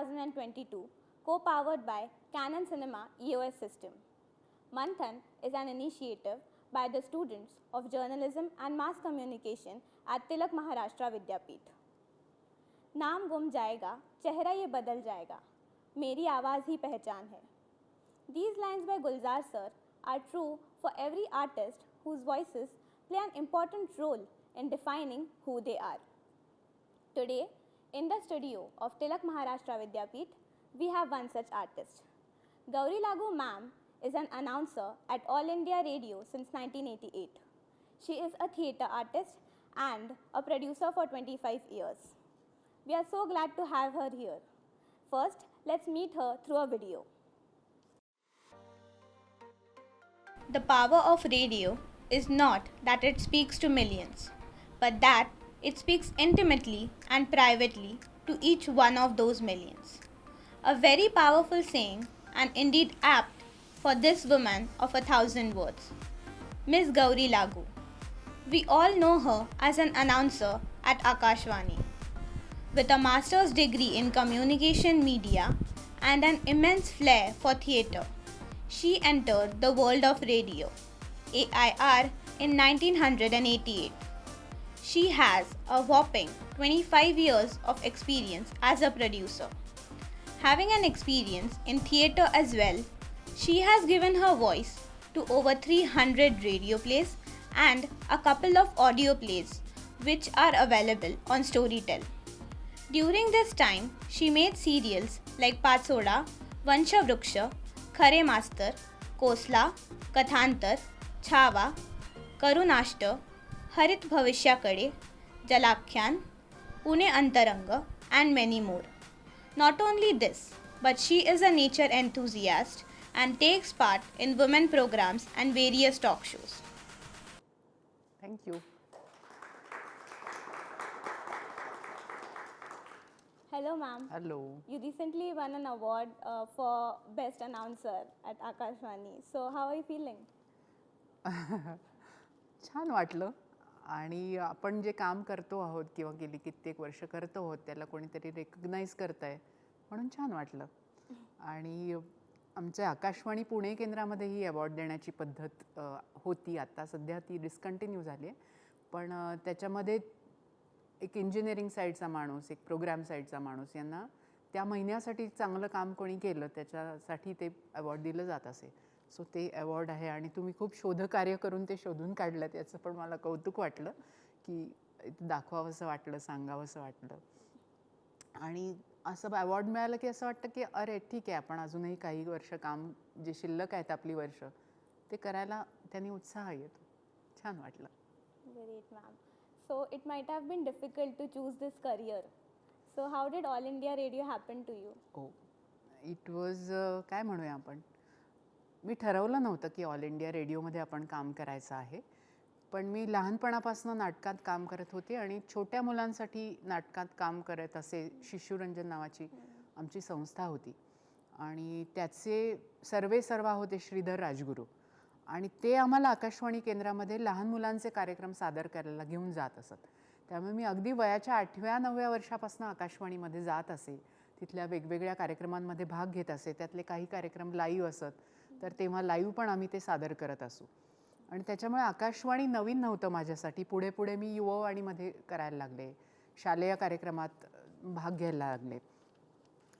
2022, co-powered by Canon Cinema EOS system. Manthan is an initiative by the students of journalism and mass communication at Tilak Maharashtra Vidyapeeth. नाम गुम जाएगा, चेहरा ये बदल जाएगा, मेरी आवाज़ ही पहचान है. These lines by Gulzar sir are true for every artist whose voices play an important role in defining who they are. Today, in the studio of Tilak Maharashtra Vidyapeeth, we have one such artist. Gauri Lagu ma'am is an announcer at All India Radio since 1988. She is a theatre artist and a producer for 25 years. We are so glad to have her here. First, let's meet her through a video. The power of radio is not that it speaks to millions, but that it speaks intimately and privately to each one of those millions. A very powerful saying, and indeed apt for this woman of 1,000 words, Miss Gauri Lagu. We all know her as an announcer at Akashvani. With a master's degree in communication media and an immense flair for theatre, she entered the world of radio, AIR, in 1988. She has a whopping 25 years of experience as a producer. Having an experience in theatre as well, she has given her voice to over 300 radio plays and a couple of audio plays which are available on Storytel. During this time, she made serials like Patsoda, Vansha Vruksha, Khare Master, Kosla, Kathantar, Chhava, Karunashta, Harit Bhavishyakade, Jalakhyan, Pune Antaranga, and many more. Not only this, but she is a nature enthusiast and takes part in women programs and various talk shows. Thank you. Hello ma'am. Hello. You recently won an award for Best Announcer at Akashvani. So how are you feeling? छान वाटलं आणि आपण जे काम करतो आहोत किंवा गेली कित्येक वर्ष करतो आहोत त्याला कोणीतरी रेकग्नाइज करतंय म्हणून छान वाटलं. आणि आमच्या आकाशवाणी पुणे केंद्रामध्ये ही अवॉर्ड देण्याची पद्धत होती. आता सध्या ती डिस्कंटिन्यू झाली आहे. पण त्याच्यामध्ये एक इंजिनिअरिंग साईडचा माणूस, एक प्रोग्राम साईडचा माणूस यांना त्या महिन्यासाठी चांगलं काम कोणी केलं त्याच्यासाठी ते अवॉर्ड दिलं जात असे. सो ते अवॉर्ड आहे आणि तुम्ही खूप शोधकार्य करून ते शोधून काढलं त्याचं पण मला कौतुक वाटलं की दाखवावंसं वाटलं, सांगावंसं वाटलं. आणि असं अवॉर्ड मिळालं की असं वाटतं की अरे ठीक आहे आपण अजूनही काही वर्ष काम जे शिल्लक आहेत आपली वर्ष ते करायला त्यांनी उत्साह येतो. छान वाटलं. Great ma'am. So it might have been difficult to choose this career. So how did All India Radio happen to you? It was काय म्हणूया आपण, मी ठरवलं नव्हतं की ऑल इंडिया रेडिओमध्ये आपण काम करायचं आहे. पण मी लहानपणापासून नाटकात काम करत होते आणि छोट्या मुलांसाठी नाटकात काम करत असे. शिशुरंजन नावाची आमची संस्था होती आणि त्याचे सर्वेसर्वा होते श्रीधर राजगुरू आणि ते आम्हाला आकाशवाणी केंद्रामध्ये लहान मुलांचे कार्यक्रम सादर करायला घेऊन जात असत. त्यामुळे मी अगदी वयाच्या 8व्या-9व्या वर्षापासून आकाशवाणीमध्ये जात असे. तिथल्या वेगवेगळ्या कार्यक्रमांमध्ये भाग घेत असे. त्यातले काही कार्यक्रम लाईव्ह असत तर तेव्हा लाईव्ह पण आम्ही ते सादर करत असू. आणि त्याच्यामुळे आकाशवाणी नवीन नव्हतं माझ्यासाठी. पुढे पुढे मी युववाणीमध्ये करायला लागले, शालेय कार्यक्रमात भाग घ्यायला लागले.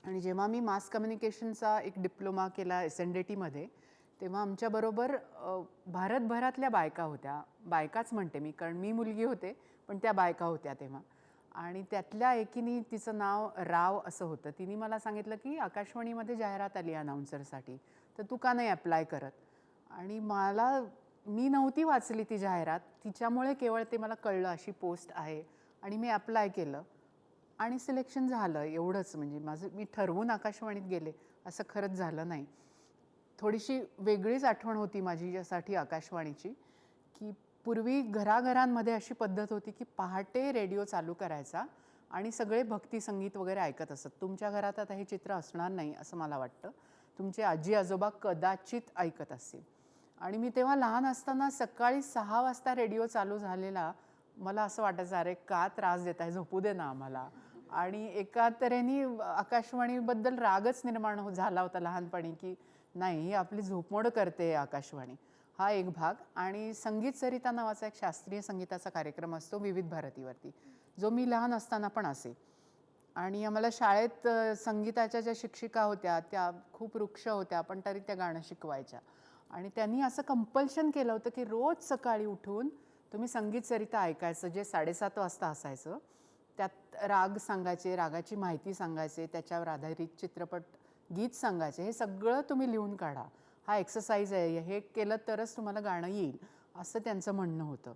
आणि जेव्हा मी मास कम्युनिकेशनचा एक डिप्लोमा केला SNDTमध्ये तेव्हा आमच्याबरोबर भारतभरातल्या बायका होत्या. बायकाच म्हणते मी कारण मी मुलगी होते पण त्या बायका होत्या तेव्हा. आणि त्यातल्या एकीने, तिचं नाव राव असं होतं, तिने मला सांगितलं की आकाशवाणीमध्ये जाहिरात आली अनाउन्सरसाठी तर तू का नाही अप्लाय करत. आणि मी नव्हती वाचली ती जाहिरात, तिच्यामुळे केवळ ते मला कळलं अशी पोस्ट आहे आणि मी अप्लाय केलं आणि सिलेक्शन झालं. एवढंच. म्हणजे मी ठरवून आकाशवाणीत गेले असं खरंच झालं नाही. थोडीशी वेगळीच आठवण होती माझ्यासाठी आकाशवाणीची की पूर्वी घराघरांमध्ये अशी पद्धत होती की पहाटे रेडिओ चालू करायचा आणि सगळे भक्ती संगीत वगैरे ऐकत असत. तुमच्या घरात आता हे चित्र असणार नाही असं मला वाटतं. तुमचे आजी आजोबा कदाचित ऐकत असतील. आणि मी तेव्हा लहान असताना सकाळी 6 वाजता रेडिओ चालू झालेला मला असं वाटायचं अरे का त्रास देत आहे, झोपू दे ना आम्हाला. आणि एका तऱ्हेने आकाशवाणीबद्दल रागच निर्माण झाला होता लहानपणी, की नाही ही आपली झोपमोड करते आकाशवाणी. हा एक भाग. आणि संगीत सरिता नावाचा एक शास्त्रीय संगीताचा कार्यक्रम असतो विविध भारतीवरती, जो मी लहान असताना पण असे. आणि आम्हाला शाळेत संगीताच्या ज्या शिक्षिका होत्या त्या खूप वृक्ष होत्या, पण तरी त्या गाणं शिकवायच्या. आणि त्यांनी असं कंपल्शन केलं होतं की रोज सकाळी उठून तुम्ही संगीत सरिता ऐकायचं, जे 7:30 वाजता असायचं. त्यात राग सांगायचे, रागाची माहिती सांगायचे, त्याच्यावर आधारित चित्रपट गीत सांगायचे. हे सगळं तुम्ही लिहून काढा, हा एक्सरसाइज आहे, हे केलं तरच तुम्हाला गाणं येईल, असं त्यांचं म्हणणं होतं.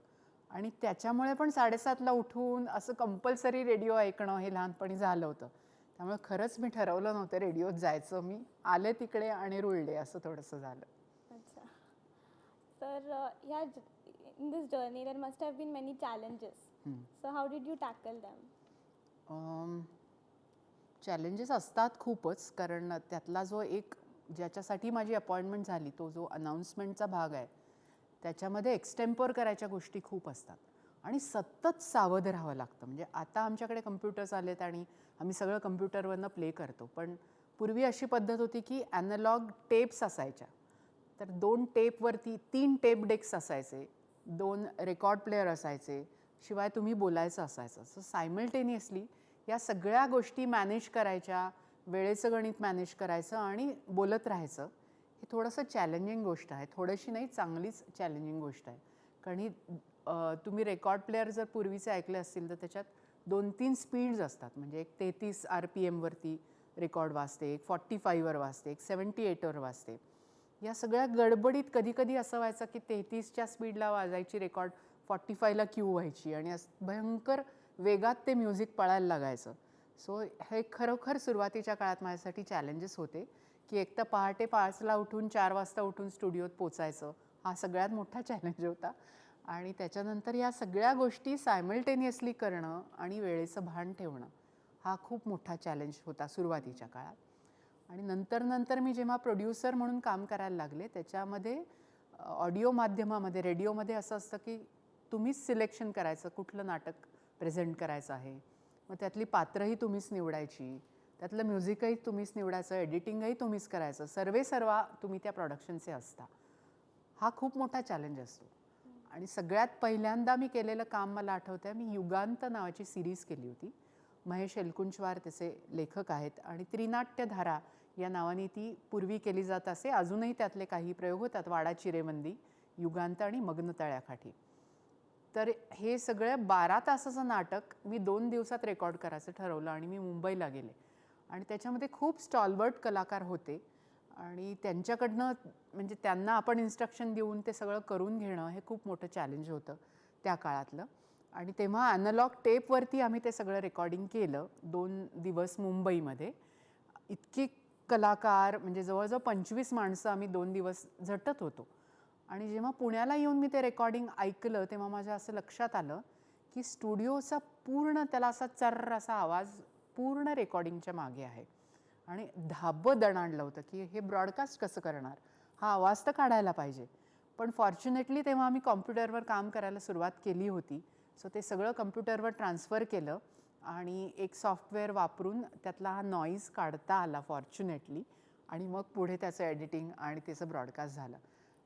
आणि त्याच्यामुळे पण 7:30ला उठून असं कंपल्सरी रेडिओ ऐकणं हे लहानपणी झालं होतं. त्यामुळे खरंच मी ठरवलं नव्हतं रेडिओत जायचं, मी आले तिकडे आणि रुळले, असं थोडंसं झालं. अच्छा. तर ह्या in this journey there must have been many challenges. So how did you tackle them? Challenges असतात खूपच, कारण त्यातला जो एक ज्याच्यासाठी माझी अपॉइंटमेंट झाली, तो जो अनाऊन्समेंटचा भाग आहे, त्याच्यामध्ये एक्सटेम्पोर करायच्या गोष्टी खूप असतात आणि सतत सावध राहावं लागतं. म्हणजे आता आमच्याकडे कम्प्युटर्स आलेत आणि आम्ही सगळं कम्प्युटरवरनं प्ले करतो, पण पूर्वी अशी पद्धत होती की ॲनालॉग टेप्स असायच्या. तर 2 टेपवरती 3 टेप डेक्स असायचे, 2 रेकॉर्ड प्लेअर असायचे, शिवाय तुम्ही बोलायचं असायचं. सो सायमल्टेनियसली या सगळ्या गोष्टी मॅनेज करायच्या, वेळेचं गणित मॅनेज करायचं आणि बोलत राहायचं. हे थोडंसं चॅलेंजिंग गोष्ट आहे, थोडीशी नाही, चांगलीच चॅलेंजिंग गोष्ट आहे. कारण ही तुम्ही रेकॉर्ड प्लेअर जर पूर्वीचे ऐकले असतील तर त्याच्यात 2-3 स्पीड्स असतात. म्हणजे एक 33 RPM वरती रेकॉर्ड वाजते, एक 45वर वाजते, एक 78वर वाजते. या सगळ्या गडबडीत कधी कधी असं व्हायचं की 33च्या स्पीडला वाजायची रेकॉर्ड 45ला क्यू व्हायची आणि भयंकर वेगात ते म्युझिक पळायला लागायचं. सो हे खरोखर सुरुवातीच्या काळात माझ्यासाठी चॅलेंजेस होते, की एक तर पहाटे 5ला उठून 4 वाजता उठून स्टुडिओत पोचायचं, हा सगळ्यात मोठा चॅलेंज होता. आणि त्याच्यानंतर या सगळ्या गोष्टी सायमल्टेनियसली करणं आणि वेळेचं भान ठेवणं, हा खूप मोठा चॅलेंज होता सुरुवातीच्या काळात. आणि नंतर मी जेव्हा प्रोड्युसर म्हणून काम करायला लागले, त्याच्यामध्ये ऑडिओ माध्यमामध्ये, रेडिओमध्ये असं असतं की तुम्हीच सिलेक्शन करायचं कुठलं नाटक प्रेझेंट करायचं आहे. मग त्यातली पात्रही तुम्हीच निवडायची, त्यातलं म्युझिकही तुम्हीच निवडायचं, एडिटिंगही तुम्हीच करायचं, सर्वा तुम्ही त्या प्रोडक्शनचे असता. हा खूप मोठा चॅलेंज असतो. आणि सगळ्यात पहिल्यांदा मी केलेलं काम मला आठवतं आहे, मी युगांत नावाची सिरीज केली होती. महेश एलकुंचवार त्याचे लेखक आहेत आणि त्रिनाट्यधारा या नावाने ती पूर्वी केली जात असे. अजूनही त्यातले काही प्रयोग होतात, वाडा चिरेबंदी, युगांत आणि मग्न तळ्याकाठी. तर हे सगळं 12 तासाचं नाटक मी 2 दिवसात रेकॉर्ड करायचं ठरवलं आणि मी मुंबईला गेले. आणि त्याच्यामध्ये खूप स्टॉलवर्ट कलाकार होते आणि त्यांच्याकडनं म्हणजे त्यांना आपण इन्स्ट्रक्शन देऊन ते सगळं करून घेणं हे खूप मोठं चॅलेंज होतं त्या काळातलं. आणि तेव्हा ॲनालॉग टेपवरती आम्ही ते सगळं रेकॉर्डिंग केलं 2 दिवस मुंबईमध्ये. इतकी कलाकार म्हणजे जवळजवळ 25 माणसं आम्ही 2 दिवस झटत होतो. आणि जेव्हा पुण्याला येऊन मी ते रेकॉर्डिंग ऐकलं तेव्हा माझ्या असं लक्षात आलं की स्टुडिओचा पूर्ण त्याला असा चर्र असा आवाज पूर्ण रेकॉर्डिंगच्या मागे आहे. आणि धाबं दणाणलं होतं की हे ब्रॉडकास्ट कसं करणार, हा आवाज तर काढायला पाहिजे. पण फॉर्च्युनेटली तेव्हा आम्ही कॉम्प्युटरवर काम करायला सुरुवात केली होती. सो ते सगळं कम्प्युटरवर ट्रान्सफर केलं आणि एक सॉफ्टवेअर वापरून त्यातला हा नॉईज काढता आला फॉर्च्युनेटली. आणि मग पुढे त्याचं एडिटिंग आणि त्याचं ब्रॉडकास्ट झालं.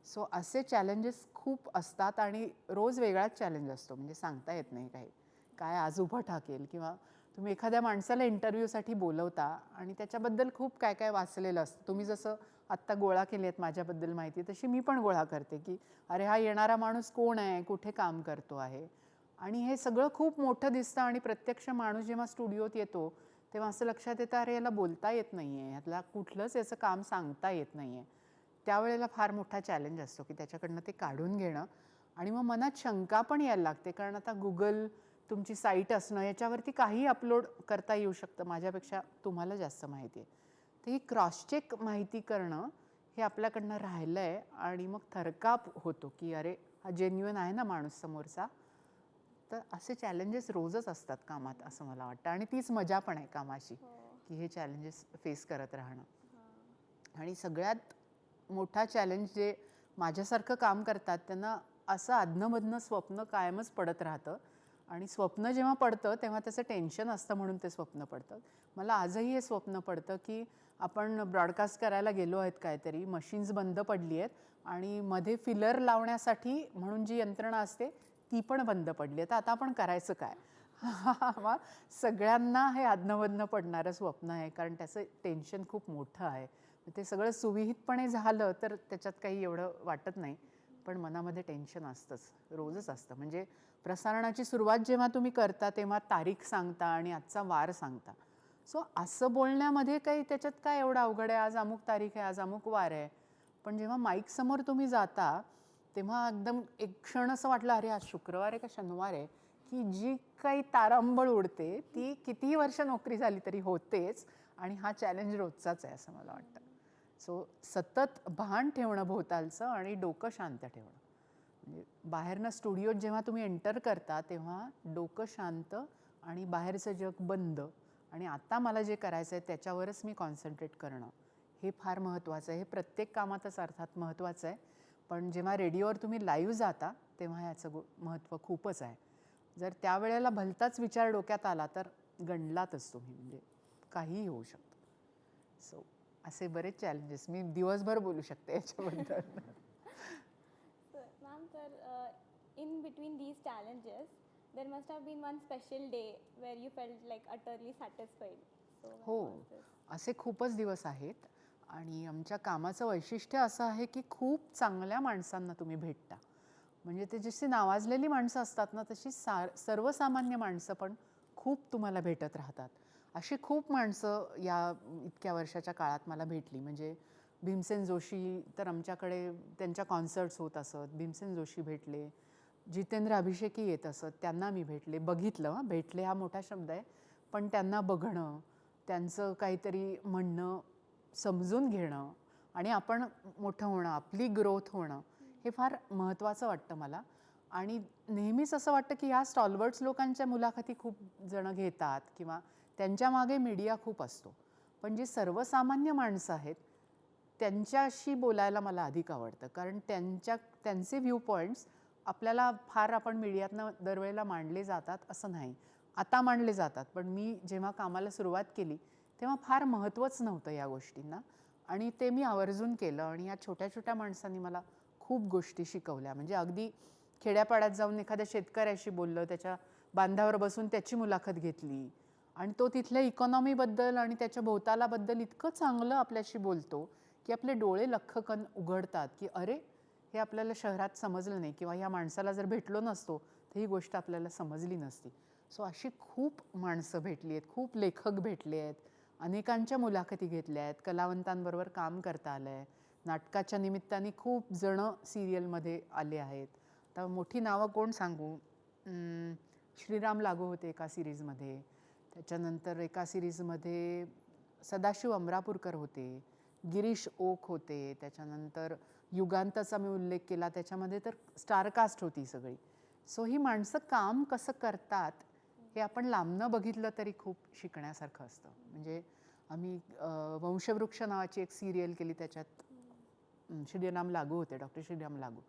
सो असे चॅलेंजेस खूप असतात आणि रोज वेगळाच चॅलेंज असतो. म्हणजे सांगता येत नाही काही काय आज उभं ठाकेल. किंवा तुम्ही एखाद्या माणसाला इंटरव्ह्यूसाठी बोलवता आणि त्याच्याबद्दल खूप काय काय वाचलेलं असतं. तुम्ही जसं आत्ता गोळा केली आहेत माझ्याबद्दल माहिती, तशी मी पण गोळा करते की अरे हा येणारा माणूस कोण आहे, कुठे काम करतो आहे. आणि हे सगळं खूप मोठं दिसतं आणि प्रत्यक्ष माणूस जेव्हा स्टुडिओत येतो तेव्हा असं लक्षात येतं अरे याला बोलता येत नाही आहे, ह्यातला कुठलंच याचं काम सांगता येत नाही आहे. त्यावेळेला फार मोठा चॅलेंज असतो की त्याच्याकडनं ते काढून घेणं. आणि मग मनात शंका पण यायला लागते, कारण आता गुगल तुमची साईट असणं, याच्यावरती काही अपलोड करता येऊ शकतं. माझ्यापेक्षा तुम्हाला जास्त माहिती आहे. तर ही क्रॉसचेक माहिती करणं हे आपल्याकडनं राहिलं आहे. आणि मग थरकाप होतो की अरे हा जेन्युइन आहे ना माणूस समोरचा. तर असे चॅलेंजेस रोजच असतात कामात असं मला वाटतं. आणि तीच मजा पण आहे कामाची की हे चॅलेंजेस फेस करत राहणं. आणि सगळ्यात मोठा चॅलेंज जे माझ्यासारखं काम करतात त्यांना असं अधनंमधनं स्वप्न कायमच पडत राहतं आणि स्वप्न जेव्हा पडतं तेव्हा त्याचं टेन्शन असतं म्हणून ते स्वप्न पडतं. मला आजही हे स्वप्न पडतं की आपण ब्रॉडकास्ट करायला गेलो आहेत काहीतरी, मशीन्स बंद पडली आहेत आणि मध्ये फिलर लावण्यासाठी म्हणून जी यंत्रणा असते ती पण बंद पडली आहे. तर आता आपण करायचं काय? मग सगळ्यांना हे अधनं-मधनं पडणारं स्वप्न आहे, कारण त्याचं टेन्शन खूप मोठं आहे. ते सगळं सुविहितपणे झालं तर त्याच्यात काही एवढं वाटत नाही, पण मनामध्ये टेन्शन असतंच, रोजच असतं. म्हणजे प्रसारणाची सुरुवात जेव्हा तुम्ही करता तेव्हा तारीख सांगता आणि आजचा वार सांगता. सो असं बोलण्यामध्ये काही त्याच्यात काय एवढं अवघड आहे, आज अमुक तारीख आहे, आज अमुक वार आहे. पण जेव्हा माईकसमोर तुम्ही जाता तेव्हा एकदम एक क्षण असं वाटलं, अरे आज शुक्रवार आहे का शनिवार आहे, की जी काही तारांबळ उडते ती कितीही वर्ष नोकरी झाली तरी होतेच आणि हा चॅलेंज रोजचाच आहे असं मला वाटतं. सो सतत भान ठेवणं भोवतालचं आणि डोकं शांत ठेवणं. म्हणजे बाहेरनं स्टुडिओत जेव्हा तुम्ही एंटर करता तेव्हा डोकं शांत आणि बाहेरचं जग बंद आणि आता मला जे करायचं आहे त्याच्यावरच मी कॉन्सन्ट्रेट करणं हे फार महत्त्वाचं आहे. हे प्रत्येक कामातच अर्थात महत्त्वाचं आहे, पण जेव्हा रेडिओवर तुम्ही लाईव्ह जाता तेव्हा याचं महत्त्व खूपच आहे. जर त्यावेळेला भलताच विचार डोक्यात आला तर गंडलातच तुम्ही, म्हणजे काहीही होऊ शकतं. सो असे बरेच चॅलेंजेस, मी दिवसभर बोलू शकते याच्याबद्दल. So, ma'am, sir, in between these challenges, there must have been one special day where you felt like utterly satisfied. So, when हो, was this? असे खूपच दिवस आहेत आणि आमच्या कामाचं वैशिष्ट्य असं आहे की खूप चांगल्या माणसांना तुम्ही भेटता. म्हणजे ते जशी नावाजलेली माणसं असतात ना तशी सर्वसामान्य माणसं पण खूप तुम्हाला भेटत राहतात. अशी खूप माणसं या इतक्या वर्षाच्या काळात मला भेटली. म्हणजे भीमसेन जोशी तर आमच्याकडे त्यांच्या कॉन्सर्ट्स होत असत, भीमसेन जोशी भेटले, जितेंद्र अभिषेकी येत असत, त्यांना मी भेटले, बघितलं. भेटले हा मोठा शब्द आहे, पण त्यांना बघणं, त्यांचं काहीतरी म्हणणं समजून घेणं आणि आपण मोठं होणं, आपली ग्रोथ होणं हे फार महत्त्वाचं वाटतं मला. आणि नेहमीच असं वाटतं की ह्या स्टॉलवर्ड्स लोकांच्या मुलाखती खूप जणं घेतात किंवा त्यांच्या मागे मीडिया खूप असतो, पण जी सर्वसामान्य माणसं आहेत त्यांच्याशी बोलायला मला अधिक आवडतं, कारण त्यांचे व्ह्यू पॉईंट्स आपल्याला फार आपण मीडियातनं दरवेळेला मांडले जातात असं नाही. आता मांडले जातात, पण मी जेव्हा कामाला सुरुवात केली तेव्हा फार महत्त्वच नव्हतं या गोष्टींना आणि ते मी आवर्जून केलं आणि या छोट्या छोट्या माणसांनी मला खूप गोष्टी शिकवल्या. म्हणजे अगदी खेड्यापाड्यात जाऊन एखाद्या शेतकऱ्याशी बोललं, त्याच्या बांधावर बसून त्याची मुलाखत घेतली आणि तो तिथल्या इकॉनॉमीबद्दल आणि त्याच्या भोवतालाबद्दल इतकं चांगलं आपल्याशी बोलतो की आपले डोळे लख्खकन उघडतात की अरे हे आपल्याला शहरात समजलं नाही किंवा ह्या माणसाला जर भेटलो नसतो तर ही गोष्ट आपल्याला समजली नसती. सो अशी खूप माणसं भेटली आहेत, खूप लेखक भेटले आहेत, अनेकांच्या मुलाखती घेतल्या आहेत, कलावंतांबरोबर काम करता आलं आहे. नाटकाच्या निमित्ताने खूप जणं सिरियलमध्ये आले आहेत. आता मोठी नावं कोण सांगू, श्रीराम लागू होते एका सिरीजमध्ये, त्याच्यानंतर एका सिरीजमध्ये सदाशिव अमरापूरकर होते, गिरीश ओक होते, त्याच्यानंतर युगांताचा मी उल्लेख केला, त्याच्यामध्ये तर स्टारकास्ट होती सगळी. सो ही माणसं काम कसं करतात हे आपण लांबनं बघितलं तरी खूप शिकण्यासारखं असतं. म्हणजे आम्ही वंशवृक्ष नावाची एक सिरियल केली, त्याच्यात श्रीराम लागू होते, डॉक्टर श्रीराम लागू.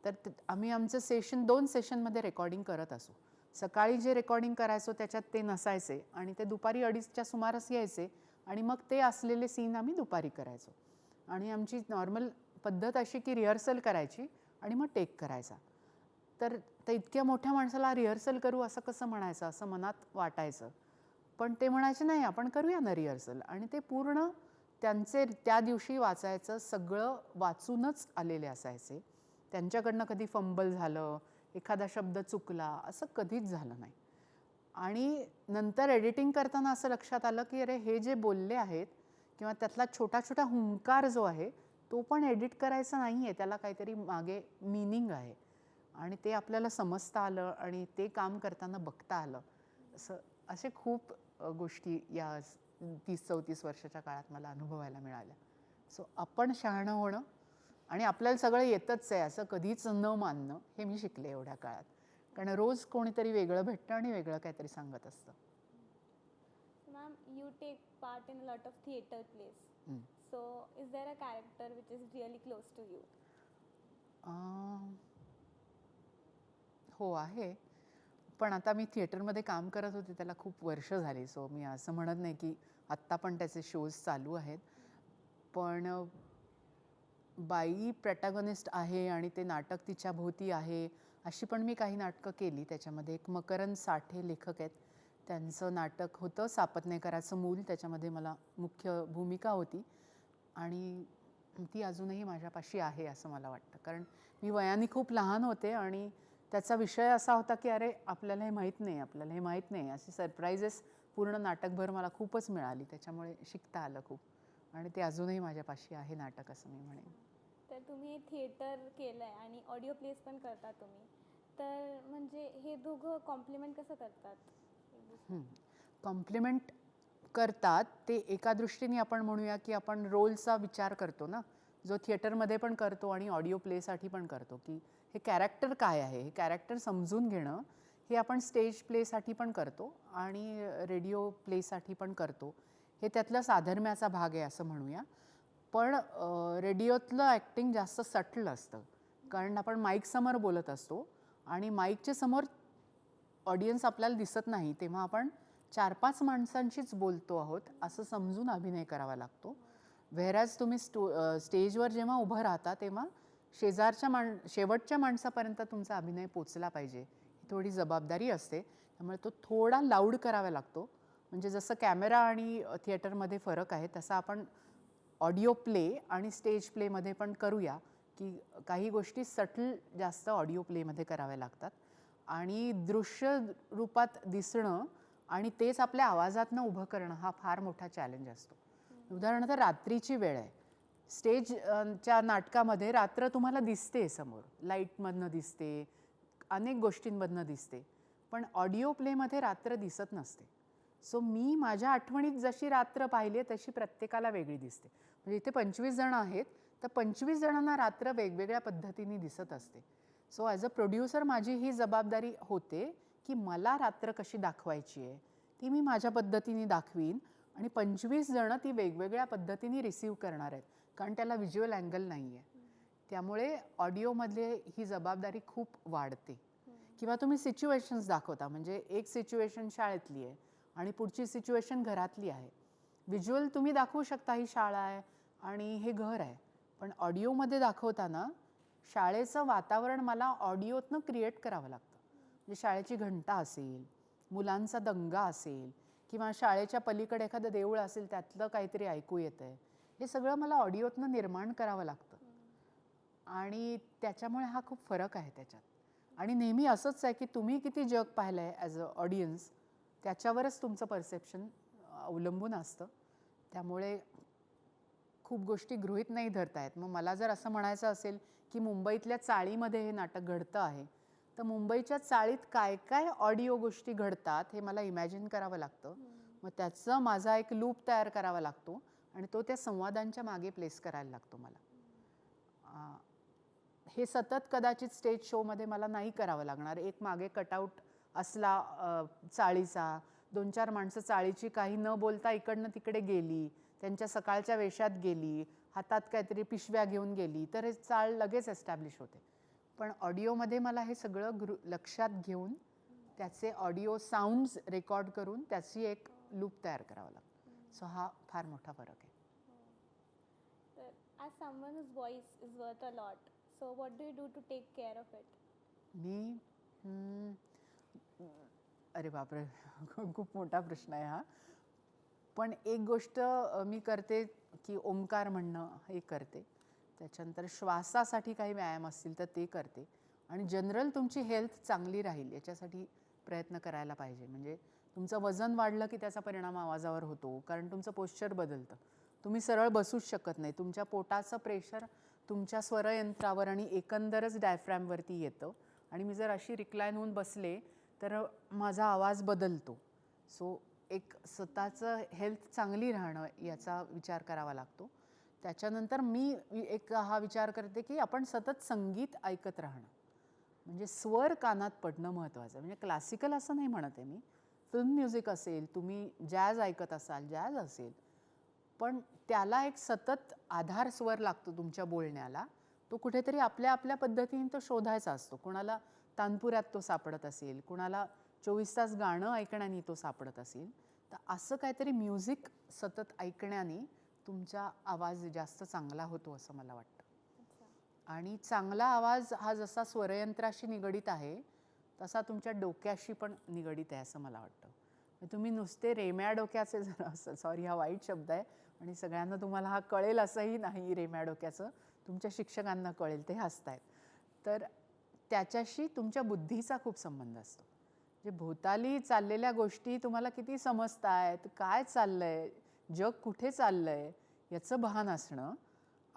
तर आम्ही आमचं सेशन 2 सेशनमध्ये रेकॉर्डिंग करत असू. सकाळी जे रेकॉर्डिंग करायचो त्याच्यात ते नसायचे आणि ते दुपारी 2:30च्या सुमारास यायचे आणि मग ते असलेले सीन आम्ही दुपारी करायचो. आणि आमची नॉर्मल पद्धत अशी की रिहर्सल करायची आणि मग टेक करायचा. तर इतक्या मोठ्या माणसाला रिहर्सल करू असं कसं म्हणायचं असं मनात वाटायचं, पण ते म्हणायचे नाही आपण करूया ना रिहर्सल. आणि ते पूर्ण त्यांचे त्या दिवशी वाचायचं सगळं वाचूनच आलेले असायचे. त्यांच्याकडनं कधी फंबल झालं, एखादा शब्द चुकला असं कधीच झालं नाही. आणि नंतर एडिटिंग करताना असं लक्षात आलं की अरे हे जे बोलले आहेत किंवा त्यातला छोटा छोटा हुंकार जो आहे तो पण एडिट करायचा नाही आहे, त्याला काहीतरी मागे मीनिंग आहे आणि ते आपल्याला समजता आलं आणि ते काम करताना बघता आलं. असे खूप गोष्टी या 30-34 वर्षाच्या काळात मला अनुभवायला मिळाल्या. सो आपण शहाणं होणं आणि आपल्याला सगळं येतच आहे असं कधीच न मानणं हे मी शिकले एवढ्या काळात, कारण रोज कोणीतरी वेगळं भेटतं आणि वेगळं काहीतरी सांगत असतं. Ma'am, you take part in a lot of theater plays. So, is there a character which is really close to you? हो आहे, पण आता मी थिएटरमध्ये काम करत होते त्याला खूप वर्ष झाली. सो मी असं म्हणत नाही की आत्ता पण त्याचे शोज चालू आहेत. पण बाई प्रॅटॅगॉनिस्ट आहे आणि ते नाटक तिच्या भोवती आहे, अशी पण मी काही नाटकं केली. त्याच्यामध्ये एक मकरंद साठे लेखक आहेत, त्यांचं नाटक होतं सापत्नेकराचं मूल. त्याच्यामध्ये मला मुख्य भूमिका होती आणि ती अजूनही माझ्यापाशी आहे असं मला वाटतं. कारण मी वयाने खूप लहान होते आणि त्याचा विषय असा होता की अरे आपल्याला हे माहीत नाही, आपल्याला हे माहीत नाही, असे सरप्राईजेस पूर्ण नाटकभर मला खूपच मिळाली. त्याच्यामुळे शिकता आलं खूप आणि ते अजूनही माझ्यापाशी आहे नाटक असं मी म्हणेन. तर तुम्ही थिएटर केलं आहे आणि ऑडिओ प्लेस पण करता तुम्ही, तर म्हणजे हे दोघं कॉम्प्लिमेंट कसं करतात? कॉम्प्लिमेंट करतात ते एका दृष्टीने आपण म्हणूया की आपण रोलचा विचार करतो ना, जो थिएटरमध्ये पण करतो आणि ऑडिओ प्लेसाठी पण करतो, की हे कॅरेक्टर काय आहे, हे कॅरेक्टर समजून घेणं हे आपण स्टेज प्लेसाठी पण करतो आणि रेडिओ प्लेसाठी पण करतो. हे त्यातला साधर्म्याचा भाग आहे असं म्हणूया. पण रेडिओतलं ॲक्टिंग जास्त सटल असतं, कारण आपण माईकसमोर बोलत असतो आणि माईकच्या समोर ऑडियन्स आपल्याला दिसत नाही, तेव्हा आपण 4-5 माणसांशीच बोलतो आहोत असं समजून अभिनय करावा लागतो. व्हेअरॅज तुम्ही स्टेजवर जेव्हा उभं राहता तेव्हा शेजारच्या शेवटच्या माणसापर्यंत तुमचा अभिनय पोचला पाहिजे, ही थोडी जबाबदारी असते. त्यामुळे तो थोडा लाऊड करावा लागतो. म्हणजे जसं कॅमेरा आणि थिएटरमध्ये फरक आहे तसा आपण ऑडिओ प्ले आणि स्टेज प्लेमध्ये पण करूया, की काही गोष्टी सटल जास्त ऑडिओ प्लेमध्ये कराव्या लागतात आणि दृश्य रूपात दिसणं आणि तेच आपल्या आवाजातनं उभं करणं हा फार मोठा चॅलेंज असतो. उदाहरणार्थ रात्रीची वेळ आहे, स्टेजच्या नाटकामध्ये रात्र तुम्हाला दिसते, समोर लाईटमधनं दिसते, अनेक गोष्टींमधनं दिसते, पण ऑडिओ प्लेमध्ये रात्र दिसत नसते. सो मी माझ्या आठवणीत जशी रात्र पाहिली आहे तशी प्रत्येकाला वेगळी दिसते. म्हणजे इथे 25 जण आहेत, तर 25 जणांना रात्र वेगवेगळ्या पद्धतीने दिसत असते. सो ॲज अ प्रोड्युसर माझी ही जबाबदारी होते की मला रात्र कशी दाखवायची आहे ती मी माझ्या पद्धतीने दाखवीन आणि 25 जणं ती वेगवेगळ्या पद्धतीने रिसीव्ह करणार आहेत, कारण त्याला व्हिज्युअल अँगल नाही आहे. त्यामुळे ऑडिओमध्ये ही जबाबदारी खूप वाढते. किंवा तुम्ही सिच्युएशन्स दाखवता, म्हणजे एक सिच्युएशन शाळेतली आहे आणि पुढची सिच्युएशन घरातली आहे. व्हिज्युअल तुम्ही दाखवू शकता ही शाळा आहे आणि हे घर आहे, पण ऑडिओमध्ये दाखवताना शाळेचं वातावरण मला ऑडिओतनं क्रिएट करावं लागतं. म्हणजे शाळेची घंटा असेल, मुलांचा दंगा असेल किंवा शाळेच्या पलीकडे एखादं देऊळ असेल त्यातलं काहीतरी ऐकू येतं आहे, हे सगळं मला ऑडिओतनं निर्माण करावं लागतं. आणि त्याच्यामुळे हा खूप फरक आहे त्याच्यात. आणि नेहमी असंच आहे की तुम्ही किती जग पाहिलं आहे ॲज अ ऑडियन्स, त्याच्यावरच तुमचं परसेप्शन अवलंबून असतं. त्यामुळे खूप गोष्टी गृहीत नाही धरता आहेत. मग मला जर असं म्हणायचं असेल की मुंबईतल्या चाळीमध्ये हे नाटक घडतं आहे, तर मुंबईच्या चाळीत काय काय ऑडिओ गोष्टी घडतात हे मला इमॅजिन करावं लागतं. मग त्याचं माझा एक लूप तयार करावा लागतो आणि तो त्या संवादांच्या मागे प्लेस करायला लागतो मला. हे सतत कदाचित स्टेज शोमध्ये मला नाही करावं लागणार. एक मागे कटआउट असला चाळीचा, 2-4 माणसं चाळीची काही न बोलता इकडनं तिकडे गेली, त्यांच्या सकाळच्या वेशात गेली, हातात काहीतरी पिशव्या घेऊन गेली, तर हे चाळ लगेच एस्टॅब्लिश होते. पण ऑडिओमध्ये मला हे सगळं लक्षात घेऊन त्याचे ऑडिओ साऊंड्स रेकॉर्ड करून त्याची एक लूप तयार करावा लागतो. सो हा फार मोठा फरक आहे. तर as someone whose voice is worth a lot, so what do you do to take care of it? मी अरे बापरे, खूप मोठा प्रश्न आहे हा. पण एक गोष्ट मी करते की ओंकार म्हणणं हे करते. त्याच्यानंतर श्वासासाठी काही व्यायाम असतील तर ते करते. आणि जनरल तुमची हेल्थ चांगली राहील याच्यासाठी प्रयत्न करायला पाहिजे. म्हणजे तुमचं वजन वाढलं की त्याचा परिणाम आवाजावर होतो, कारण तुमचं पोश्चर बदलतं. तुम्ही सरळ बसूच शकत नाही. तुमच्या पोटाचं प्रेशर तुमच्या स्वरयंत्रावर आणि एकंदरच डायफ्रॅमवरती येतं. आणि मी जर अशी रिक्लाईन होऊन बसले तर माझा आवाज बदलतो. सो एक स्वतःचं हेल्थ चांगली राहणं याचा विचार करावा लागतो. त्याच्यानंतर मी एक हा विचार करते की आपण सतत संगीत ऐकत राहणं, म्हणजे स्वर कानात पडणं महत्त्वाचं. म्हणजे क्लासिकल असं नाही म्हणत आहे मी, फिल्म म्युझिक असेल, तुम्ही जॅज ऐकत असाल, जॅज असेल, पण त्याला एक सतत आधार स्वर लागतो तुमच्या बोलण्याला. तो कुठेतरी आपल्या आपल्या पद्धतीने तो शोधायचा असतो. कुणाला तानपुऱ्यात तो सापडत असेल, कुणाला 24 तास गाणं ऐकण्याने तो सापडत असेल, तर असं काहीतरी म्युझिक सतत ऐकण्याने तुमचा आवाज जास्त चांगला होतो असं मला वाटतं. आणि चांगला आवाज हा जसा स्वरयंत्राशी निगडीत आहे तसा तुमच्या डोक्याशी पण निगडीत आहे असं मला वाटतं. तुम्ही नुसते रेम्या डोक्याचे जर असं, सॉरी हा वाईट शब्द आहे आणि सगळ्यांना तुम्हाला हा कळेल असंही नाही, रेम्या डोक्याचं तुमच्या शिक्षकांना कळेल, ते हसतायत, तर त्याच्याशी तुमच्या बुद्धीचा खूप संबंध असतो. जे भोवताली चाललेल्या गोष्टी तुम्हाला किती समजतायत, काय चाललंय, जग कुठे चाललंय याचं भान असणं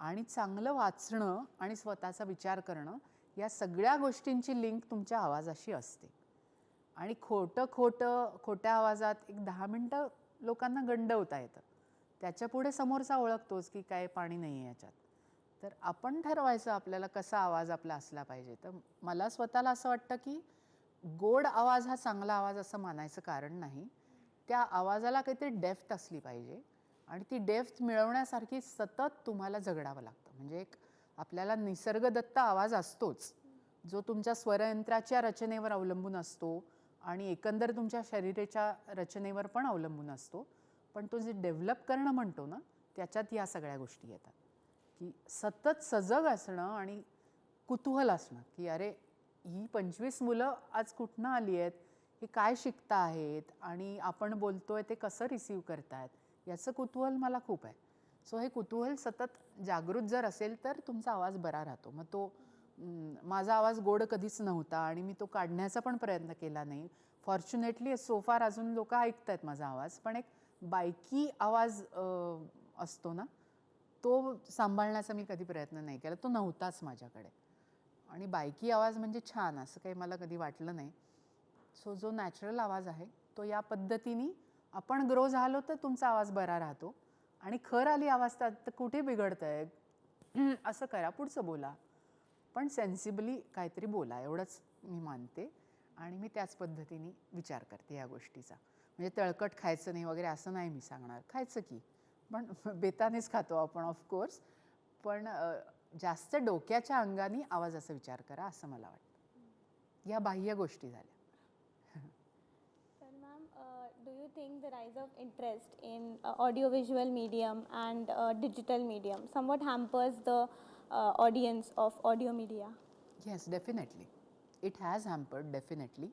आणि चांगलं वाचणं आणि स्वतःचा विचार करणं, या सगळ्या गोष्टींची लिंक तुमच्या आवाजाशी असते. आणि खोट्या आवाजात एक 10 मिनटं लोकांना गंडवता येतं, त्याच्या पुढे समोरचा ओळखतोच की काय पाणी नाही आहे याच्यात. तर आपण ठरवायचं आपल्याला कसा आवाज आपला असला पाहिजे. तर मला स्वतःला असं वाटतं की गोड आवाज हा चांगला आवाज असं मानायचं कारण नाही, त्या आवाजाला काहीतरी डेप्थ असली पाहिजे आणि ती डेप्थ मिळवण्यासारखी सतत तुम्हाला झगडावं लागतं. म्हणजे एक आपल्याला निसर्गदत्त आवाज असतोच, जो तुमच्या स्वरयंत्राच्या रचनेवर अवलंबून असतो आणि एकंदर तुमच्या शरीराच्या रचनेवर पण अवलंबून असतो. पण तो जे डेव्हलप करणं म्हणतो ना, त्याच्यात या सगळ्या गोष्टी येतात, की सतत सजग असणं आणि कुतूहल असणं, की अरे ही 25 मुलं आज कुठनं आली आहेत, हे काय शिकता आहेत आणि आपण बोलतोय ते कसं रिसीव्ह करतायत, याचं कुतूहल मला खूप आहे. सो हे कुतूहल सतत जागृत जर असेल तर तुमचा आवाज बरा राहतो. मग तो माझा आवाज गोड कधीच नव्हता आणि मी तो काढण्याचा पण प्रयत्न केला नाही. फॉर्च्युनेटली सोफार अजून लोक ऐकत आहेत माझा आवाज, पण एक बायकी आवाज असतो ना, तो सांभाळण्याचा मी कधी प्रयत्न नाही केला, तो नव्हताच माझ्याकडे. आणि बायकी आवाज म्हणजे छान असं काही मला कधी वाटलं नाही. सो जो नॅचरल आवाज आहे तो या पद्धतीने आपण ग्रो झालो तर तुमचा आवाज बरा राहतो. आणि खर आली आवाज तर कुठे बिघडतंय, असं करा, पुढचं बोला, पण सेन्सिबली काहीतरी बोला, एवढंच मी मानते. आणि मी त्याच पद्धतीने विचार करते या गोष्टीचा. म्हणजे तळकट खायचं नाही वगैरे असं नाही मी सांगणार, खायचं की, पण बेतानेच खातो आपण ऑफकोर्स, पण जास्त डोक्याच्या अंगाने आवाजाचा विचार करा असं मला वाटतं. या बाह्य गोष्टी झाल्या. तर ma'am, do you think the rise of interest in audio visual medium and digital medium somewhat hampers the audience of audio media? Yes, definitely it has hampered, definitely.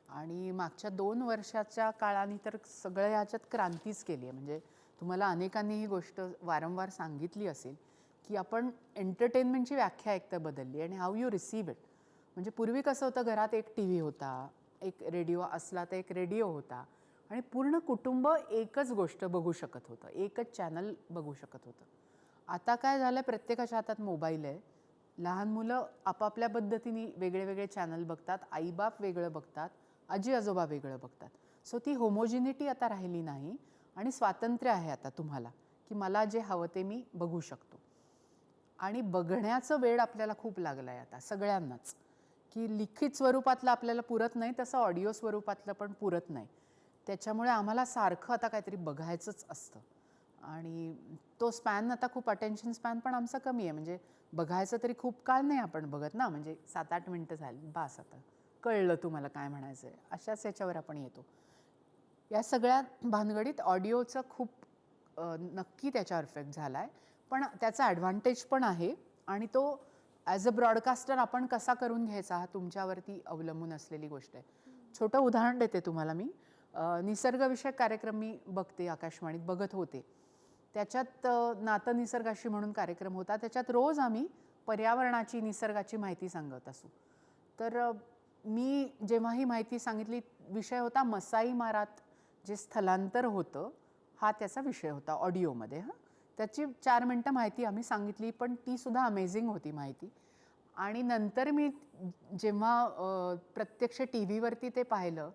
आणि मागच्या 2 वर्षाच्या काळाने तर सगळं ह्याच्यात क्रांतीच केली आहे. म्हणजे तुम्हाला अनेकांनी ही गोष्ट वारंवार सांगितली असेल की आपण एंटरटेनमेंटची व्याख्या एकतर बदलली आणि हाऊ यू रिसीव्ह इट. म्हणजे पूर्वी कसं होतं, घरात एक टी व्ही होता, एक रेडिओ असला तर एक रेडिओ होता आणि पूर्ण कुटुंब एकच गोष्ट बघू शकत होतं, एकच चॅनल बघू शकत होतं. आता काय झालं, प्रत्येकाच्या हातात मोबाईल आहे. लहान मुलं आपापल्या पद्धतीने वेगळे वेगळे चॅनल बघतात, आईबाप वेगळं बघतात, आजी आजोबा वेगळं बघतात. सो ती होमोजिनिटी आता राहिली नाही आणि स्वातंत्र्य आहे आता तुम्हाला, की मला जे हवं ते मी बघू शकतो. आणि बघण्याचं वेळ आपल्याला खूप लागलं आहे आता सगळ्यांनाच, की लिखित स्वरूपातलं आपल्याला पुरत नाही, तसं ऑडिओ स्वरूपातलं पण पुरत नाही. त्याच्यामुळे आम्हाला सारखं आता काहीतरी बघायचंच असतं. आणि तो स्पॅन आता खूप, अटेन्शन स्पॅन पण आमचा कमी आहे. म्हणजे बघायचं तरी खूप काळ नाही आपण बघत ना, म्हणजे 7-8 मिनटं झाली बास, आता कळलं तुम्हाला काय म्हणायचं आहे, अशाच याच्यावर आपण येतो. या सगळ्या भानगडीत ऑडिओचं खूप नक्की त्याच्यावर इफेक्ट झाला आहे. पण त्याचा ॲडव्हान्टेज पण आहे आणि तो ॲज अ ब्रॉडकास्टर आपण कसा करून घ्यायचा हा तुमच्यावरती अवलंबून असलेली गोष्ट आहे. छोटं उदाहरण देते तुम्हाला मी. निसर्गविषयक कार्यक्रम मी बघते, आकाशवाणीत बघत होते. त्याच्यात नातं निसर्गाशी म्हणून कार्यक्रम होता. त्याच्यात रोज आम्ही पर्यावरणाची, निसर्गाची माहिती सांगत असू. तर मी जेव्हा ही माहिती सांगितली, विषय होता मसाई मारात जे स्थलांतर होतं, हा त्याचा विषय होता ऑडिओमध्ये. त्याची 4 मिनटं माहिती आम्ही सांगितली, पण ती सुद्धा अमेझिंग होती माहिती. आणि नंतर मी जेव्हा प्रत्यक्ष टी व्हीवरती ते पाहिलं,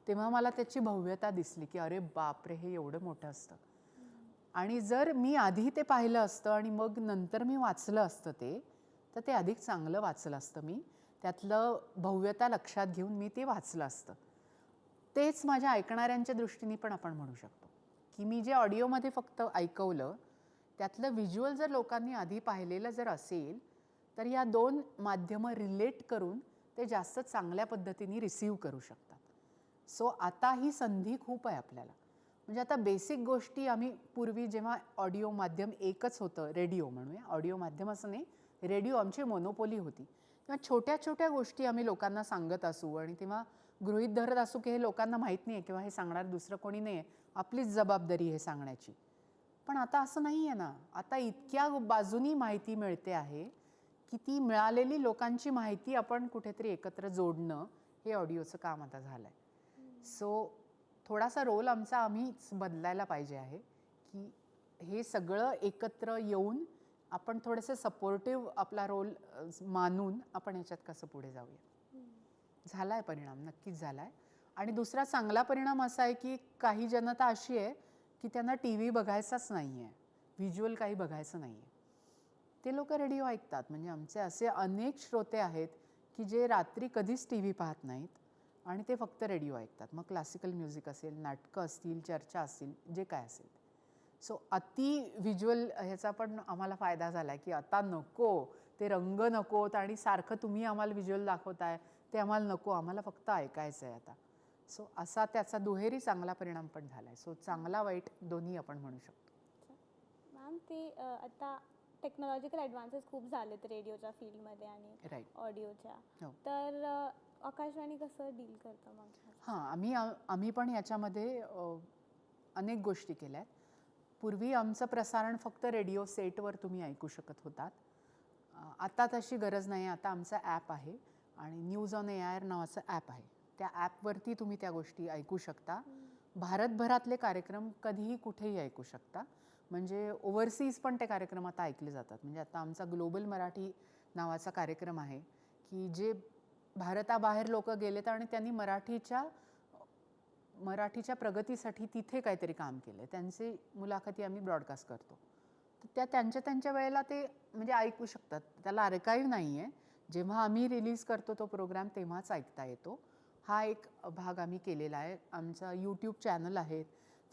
तेव्हा मला त्याची भव्यता दिसली, की अरे बापरे, हे एवढं मोठं असतं. आणि जर मी आधी ते पाहिलं असतं आणि मग नंतर मी वाचलं असतं तर ते अधिक चांगलं वाचलं असतं. मी त्यातलं भव्यता लक्षात घेऊन मी ते वाचलं असतं. तेच माझ्या ऐकणाऱ्यांच्या दृष्टीने पण आपण म्हणू शकतो, की मी जे ऑडिओमध्ये फक्त ऐकवलं, त्यातलं व्हिज्युअल जर लोकांनी आधी पाहिलेलं जर असेल, तर या 2 माध्यमं रिलेट करून ते जास्त चांगल्या पद्धतीने रिसीव्ह करू शकतात. सो आता ही संधी खूप आहे आपल्याला. म्हणजे आता बेसिक गोष्टी आम्ही पूर्वी जेव्हा ऑडिओ माध्यम एकच होतं, रेडिओ म्हणूया, ऑडिओ माध्यम असं नाही, रेडिओ आमची मोनोपोली होती. तेव्हा छोट्या छोट्या गोष्टी आम्ही लोकांना सांगत असू आणि तेव्हा गृहीत धरत असू की हे लोकांना माहीत नाही आहे किंवा हे सांगणार दुसरं कोणी नाही आहे, आपलीच जबाबदारी हे सांगण्याची. पण आता असं नाही आहे ना. आता इतक्या बाजूनी माहिती मिळते आहे की ती मिळालेली लोकांची माहिती आपण कुठेतरी एकत्र जोडणं हे ऑडिओचं काम आता झालं आहे. सो थोडासा रोल आमचा आम्हीच बदलायला पाहिजे आहे की हे सगळं एकत्र येऊन आपण थोडंसं सपोर्टिव्ह आपला रोल मानून आपण ह्याच्यात कसं पुढे जाऊया. झाला आहे परिणाम, नक्कीच झाला आहे. आणि दुसरा चांगला परिणाम असा आहे की काही जनता अशी आहे की त्यांना टी व्ही बघायचाच नाही आहे, व्हिज्युअल काही बघायचं नाही आहे, ते लोक रेडिओ ऐकतात. म्हणजे आमचे असे अनेक श्रोते आहेत की जे रात्री कधीच टी व्ही पाहत नाहीत आणि ते फक्त रेडिओ ऐकतात. मग क्लासिकल म्युझिक असेल, नाटकं असतील, चर्चा असतील, जे काय असेल. सो अति व्हिज्युअल ह्याचा पण आम्हाला फायदा झाला आहे की आता नको, ते रंग नकोत आणि सारखं तुम्ही आम्हाला व्हिज्युअल दाखवताय ते आम्हाला नको, आम्हाला फक्त ऐकायचं आहे आता. सो असा त्याचा दुहेरी चांगला परिणाम पण झाला आहे. सो चांगला वाईट दोन्ही आपण म्हणू शकतो. मॅम ते आता टेक्नॉलॉजिकल ॲडव्हान्सेस खूप झालेत रेडिओच्या फील्डमध्ये आणि राईट. ऑडिओच्या. हो. तर आकाशवाणी कसं डील करतं मग? आम्ही पण याच्यामध्ये अनेक गोष्टी केल्या आहेत. पूर्वी आमचं प्रसारण फक्त रेडिओ सेटवर तुम्ही ऐकू शकत होतात. आता तशी गरज नाही. आता आमचा ॲप आहे आणि न्यूज ऑन एआयर नावाचं ॲप आहे. त्या ॲपवरती तुम्ही त्या गोष्टी ऐकू शकता. भारतभरातले कार्यक्रम कधीही कुठेही ऐकू शकता. म्हणजे ओव्हरसीज पण ते कार्यक्रम आता ऐकले जातात. म्हणजे आता आमचा ग्लोबल मराठी नावाचा कार्यक्रम आहे की जे भारताबाहेर लोक गेलेत आणि त्यांनी मराठीच्या प्रगतीसाठी तिथे काहीतरी काम केलं. त्यांचे मुलाखती आम्ही ब्रॉडकास्ट करतो. तर त्या त्यांच्या वेळेला ते म्हणजे ऐकू शकतात. त्याला आर्काईव्ह नाही आहे. जेव्हा आम्ही रिलीज करतो तो प्रोग्राम तेव्हाच ऐकता येतो. हा एक भाग आम्ही केलेला आहे. आमचा यूट्यूब चॅनल आहे,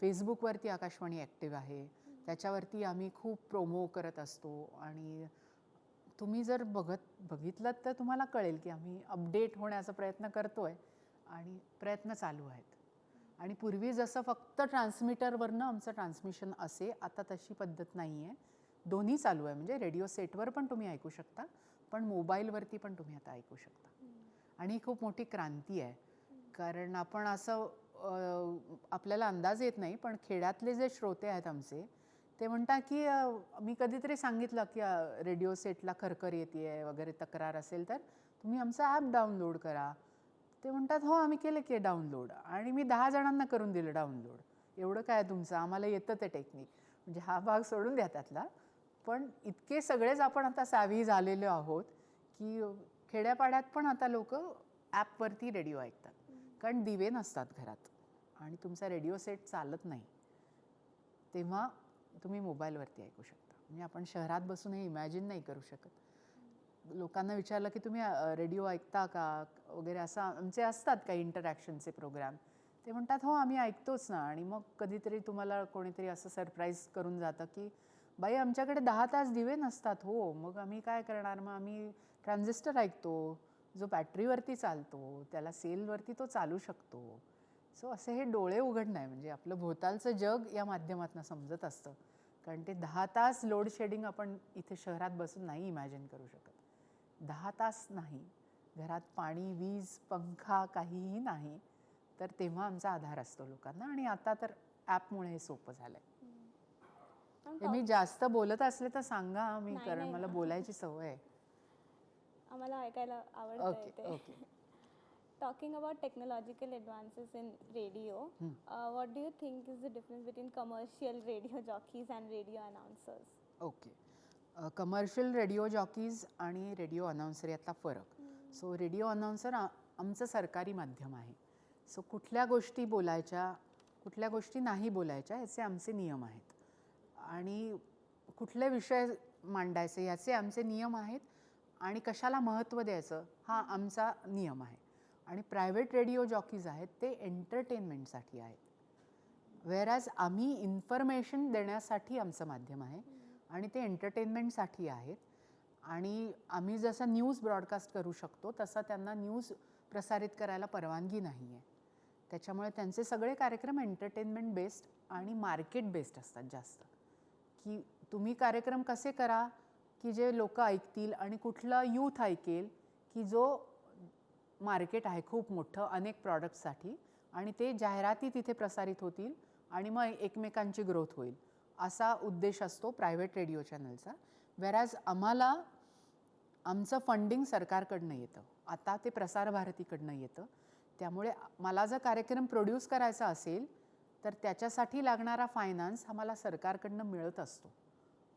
फेसबुकवरती आकाशवाणी ॲक्टिव्ह आहे, त्याच्यावरती आम्ही खूप प्रोमो करत असतो. आणि तुम्ही जर बघितलं तर तुम्हाला कळेल की आम्ही अपडेट होण्याचा प्रयत्न करतो आहे आणि प्रयत्न चालू आहेत. आणि पूर्वी जसं फक्त ट्रान्समीटरवरनं आमचं ट्रान्समिशन असे, आता तशी पद्धत नाही आहे. दोन्ही चालू आहे. म्हणजे रेडिओ सेटवर पण तुम्ही ऐकू शकता, पण मोबाईलवरती पण तुम्ही आता ऐकू शकता. आणि ही खूप मोठी क्रांती आहे. कारण आपण असं आपल्याला अंदाज येत नाही, पण खेड्यातले जे श्रोते आहेत आमचे ते म्हणतात की मी कधीतरी सांगितलं की रेडिओ सेटला खरखर येते आहे वगैरे, तक्रार असेल तर तुम्ही आमचा ॲप डाउनलोड करा. ते म्हणतात हो आम्ही केलं की डाउनलोड. आणि मी 10 जणांना करून दिलं डाउनलोड. एवढं काय तुमचं, आम्हाला येतं ते टेक्निक. म्हणजे हा भाग सोडून द्या त्यातला. पण इतके सगळेच आपण आता सॅव्ही झालेलो आहोत की खेड्यापाड्यात पण आता लोक ॲपवरती रेडिओ ऐकतात. कारण दिवे नसतात घरात आणि तुमचा रेडिओ सेट चालत नाही, तेव्हा तुम्ही मोबाईलवरती ऐकू शकता. म्हणजे आपण शहरात बसून हे इमॅजिन नाही करू शकत. लोकांना विचारलं की तुम्ही रेडिओ ऐकता का वगैरे, असं आमचे असतात काही इंटरॅक्शनचे प्रोग्राम. ते म्हणतात हो आम्ही ऐकतोच ना. आणि मग कधीतरी तुम्हाला कोणीतरी असं सरप्राईज करून जातं की बाई आमच्याकडे 10 तास दिवे नसतात. हो मग आम्ही काय करणार, मग आम्ही ट्रान्झिस्टर ऐकतो जो बॅटरीवरती चालतो, त्याला सेलवरती तो चालू शकतो. सो असे हे डोळे उघडणं आहे. म्हणजे आपलं भोवतालचं जग या माध्यमातून समजत असतं. कारण ते 10 तास लोड शेडिंग आपण इथे शहरात बसून नाही इमॅजिन करू शकत. 10 तास नाही, घरात पाणी, वीज, पंखा काहीही नाही, तर तेव्हा आमचा आधार असतो लोकांना. आणि आता तर ॲपमुळे हे सोपं झालं आहे. मी जास्त बोलत असले तर सांगा मी, कारण मला बोलायची सवय आहे. आम्हाला ऐकायला आवडतं ते. Talking about technological advances in radio, what do you think is the difference between commercial radio jockeys and radio announcers? Okay. Commercial radio jockeys आणि रेडिओ अनाऊन्सर यातला फरक. सो रेडिओ अनाऊन्सर आमचं सरकारी माध्यम आहे. सो कुठल्या गोष्टी बोलायच्या, कुठल्या गोष्टी नाही बोलायच्या याचे आमचे नियम आहेत. आणि कुठले विषय मांडायचे याचे आमचे नियम आहेत. आणि कशाला महत्त्व द्यायचं हा आमचा नियम आहे. आणि प्रायव्हेट रेडिओ जॉकीज आहेत ते एंटरटेनमेंटसाठी आहेत. व्हेअरॅज आम्ही इन्फॉर्मेशन देण्यासाठी आमचं माध्यम आहे आणि ते एंटरटेनमेंटसाठी आहेत. आणि आम्ही जसं न्यूज ब्रॉडकास्ट करू शकतो तसं त्यांना न्यूज प्रसारित करायला परवानगी नाही आहे. त्याच्यामुळे त्यांचे सगळे कार्यक्रम एंटरटेनमेंट बेस्ड आणि मार्केट बेस्ड असतात जास्त, की तुम्ही कार्यक्रम कसे करा की जे लोक ऐकतील आणि कुठलं यूथ ऐकेल की जो मार्केट आहे खूप मोठं अनेक प्रॉडक्ट्ससाठी, आणि ते जाहिराती तिथे प्रसारित होतील आणि मग एकमेकांची ग्रोथ होईल, असा उद्देश असतो प्रायव्हेट रेडिओ चॅनलचा. वेरॅज आम्हाला आमचं फंडिंग सरकारकडनं येतं, आता ते प्रसार भारतीकडनं येतं. त्यामुळे मला जर कार्यक्रम प्रोड्यूस करायचा असेल तर त्याच्यासाठी लागणारा फायनान्स हा मला सरकारकडनं मिळत असतो.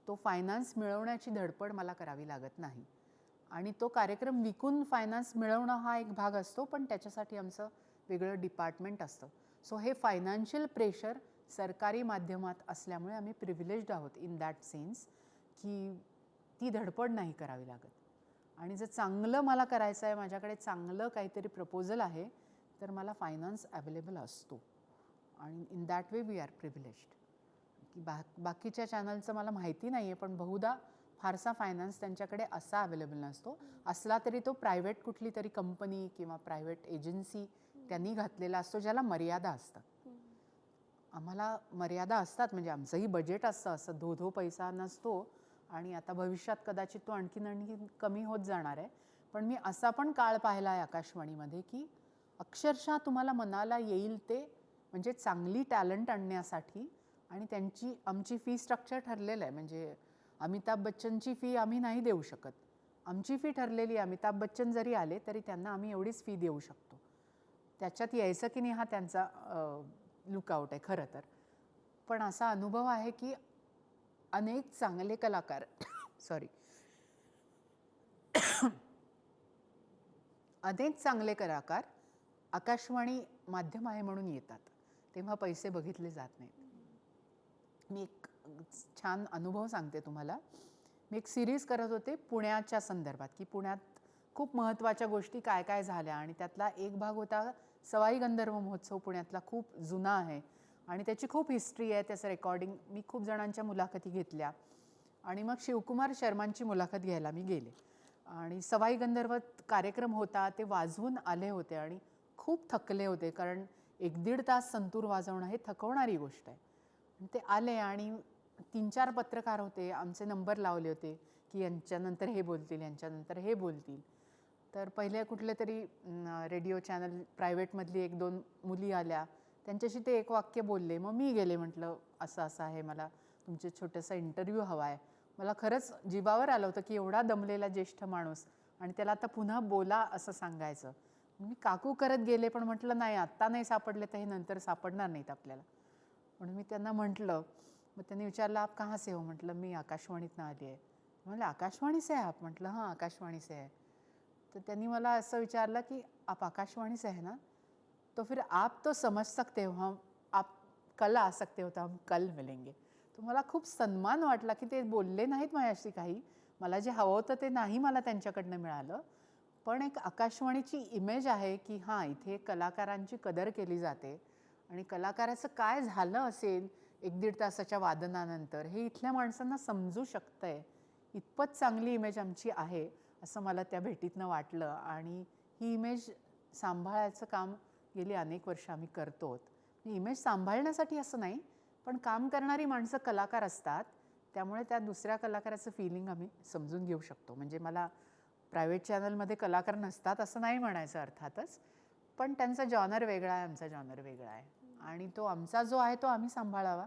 तो फायनान्स मिळवण्याची धडपड मला करावी लागत नाही, आणि तो कार्यक्रम विकून फायनान्स मिळवणं हा एक भाग असतो, पण त्याच्यासाठी आमचं वेगळं डिपार्टमेंट असतं. सो हे फायनान्शियल प्रेशर सरकारी माध्यमात असल्यामुळे आम्ही प्रिव्हिलेज्ड आहोत इन दॅट सेन्स, की ती धडपड नाही करावी लागत. आणि जर चांगलं मला करायचं आहे, माझ्याकडे चांगलं काहीतरी प्रपोजल आहे, तर मला फायनान्स अवेलेबल असतो, आणि in that way we are privileged. की बाकीच्या चॅनलचं मला माहिती नाही आहे, पण बहुधा फारसा फायनान्स त्यांच्याकडे असा अवेलेबल नसतो. असला तरी तो प्रायव्हेट कुठली तरी कंपनी किंवा प्रायव्हेट एजन्सी त्यांनी घातलेला असतो, ज्याला मर्यादा असतात. आम्हाला मर्यादा असतात, म्हणजे आमचंही बजेट असतं, असं धो पैसा नसतो, आणि आता भविष्यात कदाचित तो आणखीन कमी होत जाणार आहे. पण मी असा पण काळ पाहिला आहे आकाशवाणीमध्ये की अक्षरशः तुम्हाला मनाला येईल ते, म्हणजे चांगली टॅलेंट आणण्यासाठी, आणि त्यांची आमची फी स्ट्रक्चर ठरलेलं आहे. म्हणजे अमिताभ बच्चनची फी आम्ही नाही देऊ शकत, आमची फी ठरलेली. अमिताभ बच्चन जरी आले तरी त्यांना आम्ही एवढीच फी देऊ शकतो. त्याच्यात यायचं की नाही हा त्यांचा लुकआउट आहे खरं तर. पण असा अनुभव आहे की अनेक चांगले कलाकार सॉरी अनेक चांगले कलाकार आकाशवाणी माध्यम आहे म्हणून येतात, तेव्हा पैसे बघितले जात नाहीत. मी एक छान अनुभव सांगते तुम्हाला. मी एक सिरीज करत होते पुण्याच्या संदर्भात, की पुण्यात खूप महत्त्वाच्या गोष्टी काय काय झाल्या, आणि त्यातला एक भाग होता सवाई गंधर्व महोत्सव. पुण्यातला खूप जुना आहे आणि त्याची खूप हिस्ट्री आहे, त्याचं रेकॉर्डिंग. मी खूप जणांच्या मुलाखती घेतल्या, आणि मग शिवकुमार शर्मांची मुलाखत घ्यायला मी गेले, आणि सवाई गंधर्व कार्यक्रम होता, ते वाजवून आले होते आणि खूप थकले होते, कारण 1-1.5 तास संतूर वाजवणं हे थकवणारी गोष्ट आहे. ते आले आणि 3-4 पत्रकार होते, आमचे नंबर लावले होते की यांच्यानंतर हे बोलतील, यांच्यानंतर हे बोलतील. तर पहिले कुठले तरी रेडिओ चॅनल प्रायव्हेटमधली 1-2 मुली आल्या, त्यांच्याशी ते एक वाक्य बोलले. मग मी गेले, म्हटलं असं असं आहे, मला तुमचे छोटंसं इंटरव्ह्यू हवा आहे. मला खरंच जीवावर आलं होतं की एवढा दमलेला ज्येष्ठ माणूस आणि त्याला आता पुन्हा बोला असं सांगायचं. मी काकू करत गेले, पण म्हटलं नाही, आत्ता नाही सापडले तर हे नंतर सापडणार नाहीत आपल्याला. म्हणून मी त्यांना म्हटलं. मग त्यांनी विचारलं आप कहाँ से हो. म्हटलं मी आकाशवाणीतनं आली आहे. म्हटलं आकाशवाणी से है आप. म्हटलं हां आकाशवाणी से है. तर त्यांनी मला असं विचारलं की आप आकाशवाणी से है ना, तो फिर आप तो समझ सकते हो, हम आप कल आ सकते हो, तो हम कल मिलेंगे. तो मला खूप सन्मान वाटला की ते बोलले नाहीत माझ्याशी काही, मला जे हवं होतं ते नाही मला त्यांच्याकडनं मिळालं, पण एक आकाशवाणीची इमेज आहे की हां इथे कलाकारांची कदर केली जाते, आणि कलाकाराचं काय झालं असेल 1-1.5 तासाच्या वादनानंतर हे इथल्या माणसांना समजू शकतंय. इतपत चांगली इमेज आमची आहे असं मला त्या भेटीतनं वाटलं, आणि ही इमेज सांभाळायचं काम गेली अनेक वर्ष आम्ही करतो. इमेज सांभाळण्यासाठी असं नाही, पण काम करणारी माणसं कलाकार असतात, त्यामुळे त्या दुसऱ्या कलाकाराचं फिलिंग आम्ही समजून घेऊ शकतो. म्हणजे मला प्रायव्हेट चॅनलमध्ये कलाकार नसतात असं नाही म्हणायचं अर्थातच, पण त्यांचा जॉनर वेगळा आहे, आमचा जॉनर वेगळा आहे, आणि तो आमचा जो आहे तो आम्ही सांभाळावा,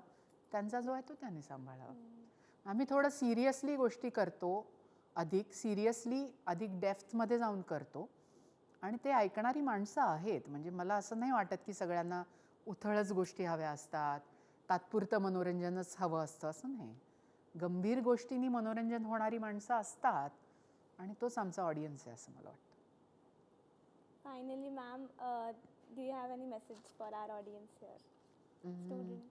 त्यांचा जो आहे तो त्यांनी सांभाळावा. आम्ही थोडं सिरियसली गोष्टी करतो, अधिक सिरियसली अधिक डेप्थमध्ये जाऊन करतो, आणि ते ऐकणारी माणसं आहेत. म्हणजे मला असं नाही वाटत की सगळ्यांना उथळच गोष्टी हव्या असतात, तात्पुरतं मनोरंजनच हवं असतं, असं नाही. गंभीर गोष्टींनी मनोरंजन होणारी माणसं असतात, आणि तोच आमचा ऑडियन्स आहे असं मला वाटतं. Finally, ma'am, do you have any message for our audience here? Students.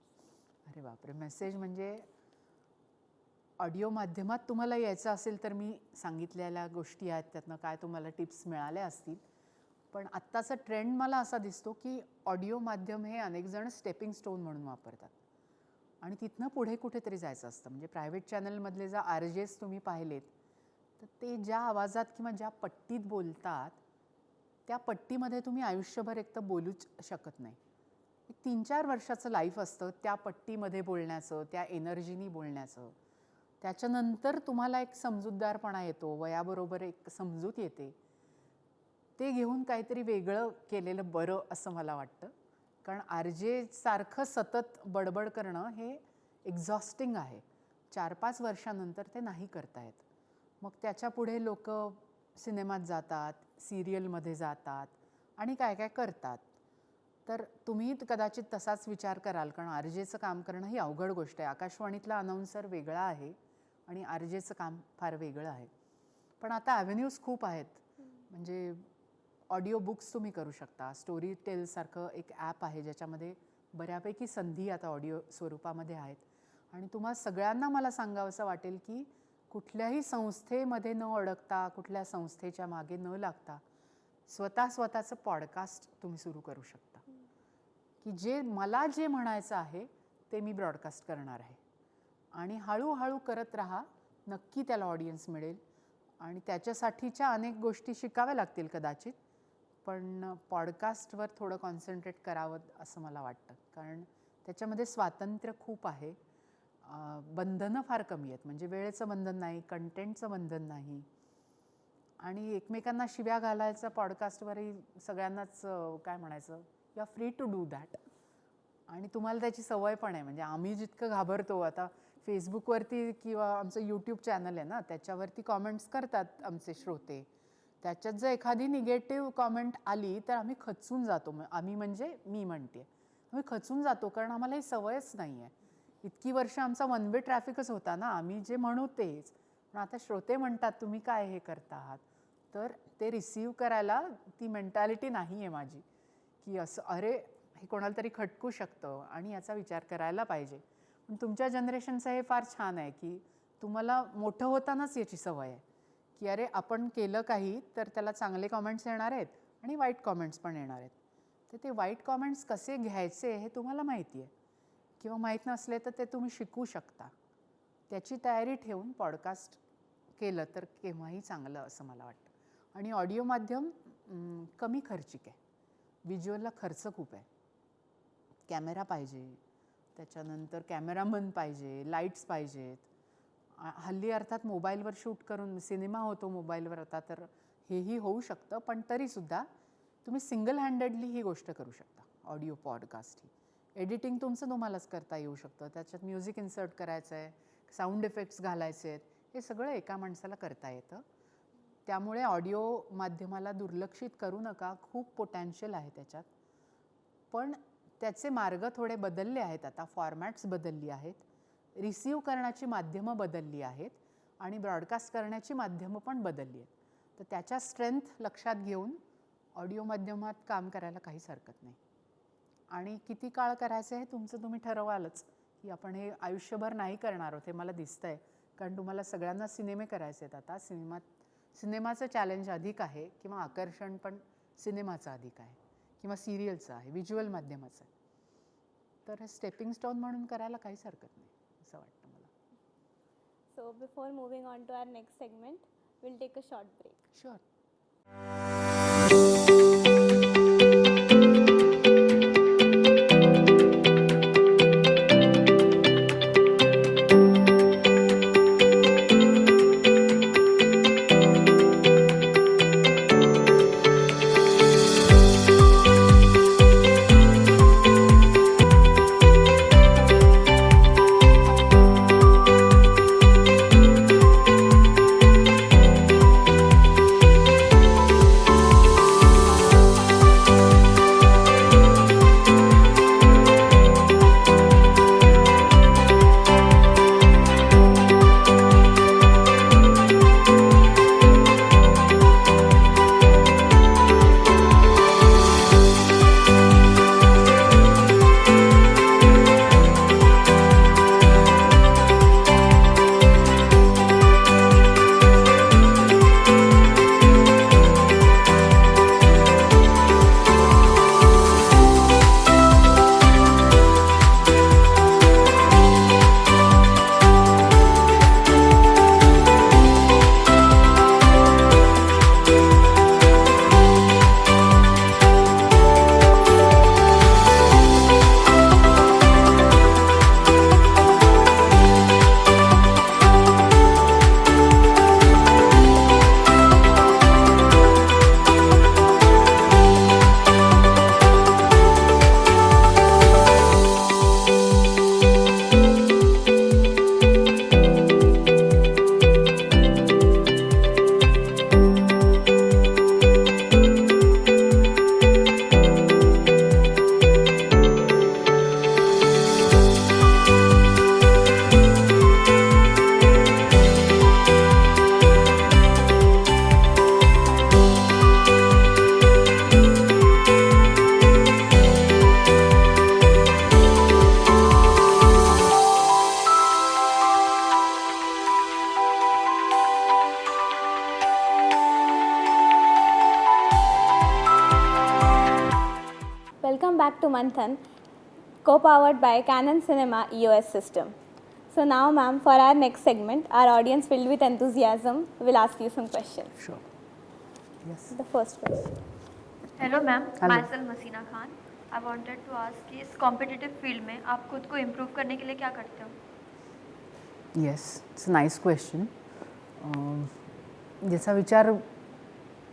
अरे बापरे, मेसेज म्हणजे ऑडिओ माध्यमात तुम्हाला यायचं असेल तर मी सांगितलेल्या गोष्टी आहेत, त्यातनं काय तुम्हाला टिप्स मिळाल्या असतील. पण आत्ताचा ट्रेंड मला असा दिसतो की ऑडिओ माध्यम हे अनेक जण स्टेपिंग स्टोन म्हणून वापरतात, आणि तिथनं पुढे कुठेतरी जायचं असतं. म्हणजे प्रायव्हेट चॅनलमधले जर RJs तुम्ही पाहिलेत तर ते ज्या आवाजात किंवा ज्या पट्टीत बोलतात त्या पट्टीमध्ये तुम्ही आयुष्यभर एक तर बोलूच शकत नाही. 3-4 वर्षाचं लाईफ असतं त्या पट्टीमध्ये बोलण्याचं, त्या एनर्जीनी बोलण्याचं. त्याच्यानंतर तुम्हाला एक समजूतदारपणा येतो, वयाबरोबर एक समजूत येते. ते घेऊन काहीतरी वेगळं केलेलं बरं असं मला वाटतं. कारण आरजे सारखं सतत बडबड करणं हे एक्झॉस्टिंग आहे. 4-5 वर्षानंतर ते नाही करता येत. मग त्याच्या पुढे लोक सिनेमात जातात, सिरियलमध्ये जातात आणि काय काय करतात. तर तुम्ही कदाचित तसाच विचार कराल, कारण आरजेचं काम करणं ही अवघड गोष्ट आहे. आकाशवाणीतला अनाउन्सर वेगळा आहे आणि आरजेचं काम फार वेगळं आहे. पण आता ॲव्हेन्यूज खूप आहेत. म्हणजे ऑडिओ बुक्स तुम्ही करू शकता. स्टोरी टेलसारखं एक ॲप आहे ज्याच्यामध्ये बऱ्यापैकी संधी आता ऑडिओ स्वरूपामध्ये आहेत. आणि तुम्हा सगळ्यांना मला सांगावंसं वाटेल की कुठल्याही संस्थेमध्ये न अडकता, कुठल्या संस्थेच्या मागे न लागता स्वतःचं पॉडकास्ट तुम्ही सुरू करू शकता. की मला जे म्हणायचं आहे ते मी ब्रॉडकास्ट करणार आहे. आणि हळूहळू करत राहा, नक्की त्याला ऑडियन्स मिळेल. आणि त्याच्यासाठीच्या अनेक गोष्टी शिकाव्या लागतील कदाचित, पण पॉडकास्टवर थोडं कॉन्सन्ट्रेट करावं असं मला वाटतं. कारण त्याच्यामध्ये स्वातंत्र्य खूप आहे, बंधनं फार कमी आहेत. म्हणजे वेळेचं बंधन नाही, कंटेंटचं बंधन नाही. आणि एकमेकांना शिव्या घालायचं पॉडकास्टवरही सगळ्यांनाच काय म्हणायचं, you are free to do that. आणि तुम्हाला त्याची सवय पण आहे. म्हणजे आम्ही जितकं घाबरतो, आता फेसबुकवरती किंवा आमचं यूट्यूब चॅनल आहे ना, त्याच्यावरती कॉमेंट्स करतात आमचे श्रोते. त्याच्यात जर एखादी निगेटिव्ह कॉमेंट आली तर आम्ही खचून जातो. आम्ही म्हणजे मी म्हणते, आम्ही खचून जातो, कारण आम्हाला ही सवयच नाही आहे. इतकी वर्ष आमचा वन वे ट्रॅफिकच होता ना, आम्ही जे म्हणू तेच. पण आता श्रोते म्हणतात तुम्ही काय हे करता आहात, तर ते रिसीव्ह करायला ती मेंटॅलिटी नाही आहे माझी, की असं अरे हे कोणाला तरी खटकू शकतं आणि याचा विचार करायला पाहिजे. पण तुमच्या जनरेशनचं हे फार छान आहे की तुम्हाला मोठं होतानाच याची सवय आहे की अरे आपण केलं काही तर त्याला चांगले कॉमेंट्स येणार आहेत आणि वाईट कॉमेंट्स पण येणार आहेत. तर ते वाईट कॉमेंट्स कसे घ्यायचे हे तुम्हाला माहिती आहे, किंवा माहीत नसले तर ते तुम्ही शिकू शकता. त्याची तयारी ठेवून पॉडकास्ट केलं तर केव्हाही चांगलं असं मला वाटतं. आणि ऑडिओ माध्यम कमी खर्चिक आहे. व्हिज्युअलला खर्च खूप आहे. कॅमेरा पाहिजे, त्याच्यानंतर कॅमेरामन पाहिजे, लाईट्स पाहिजेत. हल्ली अर्थात मोबाईलवर शूट करून सिनेमा होतो मोबाईलवर आता, तर हेही होऊ शकतं. पण तरीसुद्धा तुम्ही सिंगल हँडेडली ही गोष्ट करू शकता. ऑडिओ पॉडकास्ट ही एडिटिंग तुमचं तुम्हालाच करता येऊ शकतं. त्याच्यात म्युझिक इन्सर्ट करायचं आहे, साऊंड इफेक्ट्स घालायचे आहेत, हे सगळं एका माणसाला करता येतं. त्यामुळे ऑडिओ माध्यमाला दुर्लक्षित करू नका. खूप पोटॅन्शियल आहे त्याच्यात. पण त्याचे मार्ग थोडे बदलले आहेत आता. फॉर्मॅट्स बदलली आहेत, रिसीव्ह करण्याची माध्यमं बदलली आहेत आणि ब्रॉडकास्ट करण्याची माध्यमं पण बदलली आहेत. तर त्याच्या स्ट्रेंथ लक्षात घेऊन ऑडिओ माध्यमात काम करायला काहीच हरकत नाही. आणि किती काळ करायचं हे तुमचं तुम्ही ठरवालच, की आपण हे आयुष्यभर नाही करणार आहोत हे मला दिसतं आहे. कारण तुम्हाला सगळ्यांना सिनेमे करायचे आहेत आता. सिनेमाचं चॅलेंज अधिक आहे, किंवा आकर्षण पण सिनेमाचं अधिक आहे, किंवा सिरियलचं आहे, व्हिज्युअल माध्यमाचं आहे. तर स्टेपिंग स्टोन म्हणून करायला काहीच हरकत नाही असं वाटतं मला. So before moving on to our next segment, we'll take a short break. Sure. Welcome back to Manthan, co-powered by Canon Cinema EOS system. So now, ma'am, for our next segment, our audience filled with enthusiasm will ask you some questions. Sure. Yes. The first question. Hello ma'am, Hello. Myself Masina Khan. I wanted to ask कि इस competitive field में आप खुद को improve करने के लिए क्या करते हो? Yes, it's a nice question. ज्याचा विचार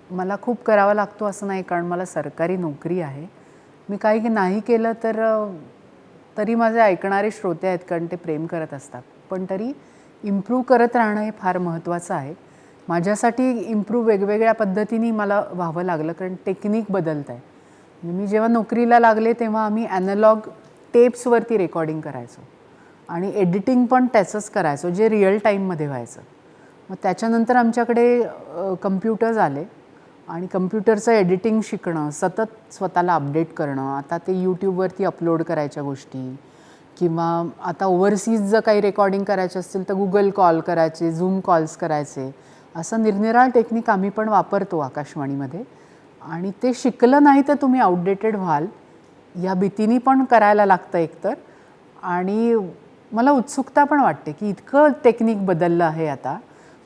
मला खूप करावा लागतो असं नाही, कारण मला सरकारी नोकरी आहे. मी काही नाही केलं तर तरी माझे ऐकणारे श्रोते आहेत, कारण ते प्रेम करत असतात. पण तरी इम्प्रूव्ह करत राहणं हे फार महत्त्वाचं आहे. माझ्यासाठी इम्प्रूव्ह वेगवेगळ्या पद्धतीने मला व्हावं लागलं, कारण टेक्निक बदलत आहे. म्हणजे मी जेव्हा नोकरीला लागले तेव्हा आम्ही ॲनालॉग टेप्सवरती रेकॉर्डिंग करायचो आणि एडिटिंग पण त्याचंच करायचो, जे रिअल टाईममध्ये व्हायचं. मग त्याच्यानंतर आमच्याकडे कम्प्युटर्स आले आणि कम्प्युटरचं एडिटिंग शिकणं, सतत स्वतःला अपडेट करणं. आता ते यूट्यूबवरती अपलोड करायच्या गोष्टी, किंवा आता ओव्हरसीज जर काही रेकॉर्डिंग करायचे असतील तर गुगल कॉल करायचे, झूम कॉल्स करायचे. असं निरनिराळ टेक्निक आम्ही पण वापरतो आकाशवाणीमध्ये. आणि ते शिकलं नाही तर तुम्ही आउटडेटेड व्हाल या भीतीने पण करायला लागतं एकतर. आणि मला उत्सुकता पण वाटते की इतकं टेक्निक बदललं आहे आता.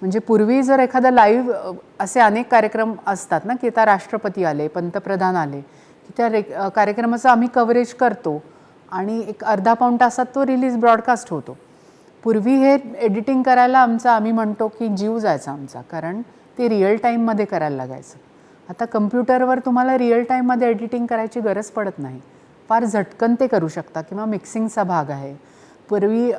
म्हणजे पूर्वी जर एखादा लाईव्ह असे अनेक कार्यक्रम असतात ना, की आता राष्ट्रपती आले, पंतप्रधान आले, की त्या कार्यक्रमाचं आम्ही कव्हरेज करतो आणि एक अर्धा पाऊण तासात तो रिलीज ब्रॉडकास्ट होतो. पूर्वी हे एडिटिंग करायला आम्ही म्हणतो की जीव जायचा आमचा, कारण ते रिअल टाईममध्ये करायला लागायचं. आता कम्प्युटरवर तुम्हाला रिअल टाईममध्ये एडिटिंग करायची गरज पडत नाही, फार झटकन ते करू शकता. किंवा मिक्सिंगचा भाग आहे. पूर्वी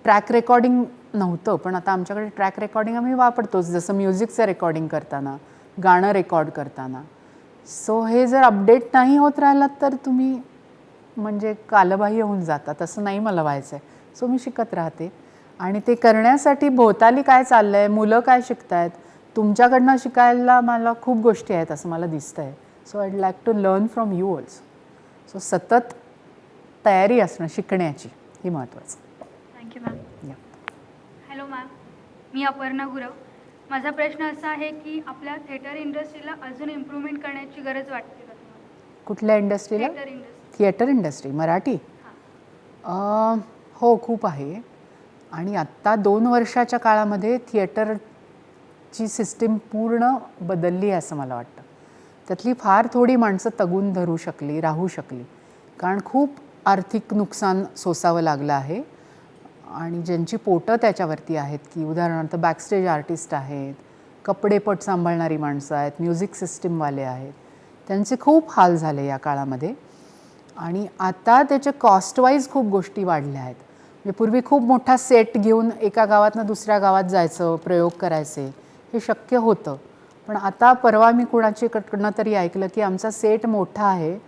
ट्रॅक रेकॉर्डिंग नव्हतं, पण आता आमच्याकडे ट्रॅक रेकॉर्डिंग आम्ही वापरतोच, जसं म्युझिकचं रेकॉर्डिंग करताना, गाणं रेकॉर्ड करताना. सो हे जर अपडेट नाही होत राहिलात तर तुम्ही म्हणजे कालबाह्य होऊन जाता. तसं नाही मला व्हायचं आहे. सो मी शिकत राहते. आणि ते करण्यासाठी भोवताली काय चाललं आहे, मुलं काय शिकत आहेत, तुमच्याकडनं शिकायला मला खूप गोष्टी आहेत असं मला दिसतं आहे. So I'd like to learn from you also. So सतत तयारी असणं शिकण्याची हे महत्त्वाचं. Thank you ma'am. Yeah. Hello ma'am, मी अपर्णा गुरव. माझा प्रश्न असा आहे की आपल्या थिएटर इंडस्ट्रीला अजून इम्प्रूव्हमेंट करण्याची गरज वाटते का तुम्हाला? कुठल्या इंडस्ट्रीला? Theatre industry. Theatre industry Marathi? हो, खूप आहे. आणि आत्ता 2 वर्षाच्या काळामध्ये थिएटरची सिस्टीम पूर्ण बदलली आहे असं मला वाटतं. त्यातली फार थोडी माणसं तगून धरू शकली, राहू शकली, कारण खूप आर्थिक नुकसान सोसावं लागलं आहे. आणि ज्यांची पोटं त्याच्यावरती आहेत, की उदाहरणार्थ बॅकस्टेज आर्टिस्ट आहेत, कपडेपट सांभाळणारी माणसं आहेत, म्युझिक सिस्टीमवाले आहेत, त्यांचे खूप हाल झाले या काळामध्ये. आणि आता त्याचे कॉस्टवाईज खूप गोष्टी वाढल्या आहेत. म्हणजे पूर्वी खूप मोठा सेट घेऊन एका गावातनं दुसऱ्या गावात जायचं, प्रयोग करायचे, हे शक्य होतं. पण आता परवा मी कुणाच्याकडनं तरी ऐकलं की आमचा सेट मोठा आहे,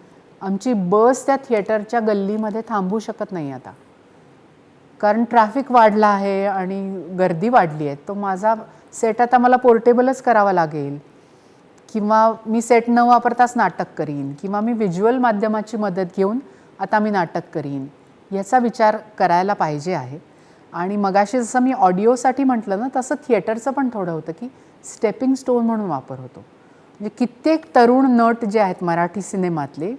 आमची बस त्या थिएटरच्या गल्लीमध्ये थांबू शकत नाही आता, कारण ट्रॅफिक वाढला आहे आणि गर्दी वाढली आहे. तो माझा सेट आता मला पोर्टेबलच करावा लागेल, किंवा मी सेट न वापरताच नाटक करीन, किंवा मी व्हिज्युअल माध्यमाची मदत घेऊन आता मी नाटक करीन, याचा विचार करायला पाहिजे आहे. आणि मगाशी जसं मी ऑडिओसाठी म्हटलं ना, तसं थिएटरचं पण थोडं होतं की स्टेपिंग स्टोन म्हणून वापर होतो. म्हणजे कित्येक तरुण नट जे आहेत मराठी सिनेमातले,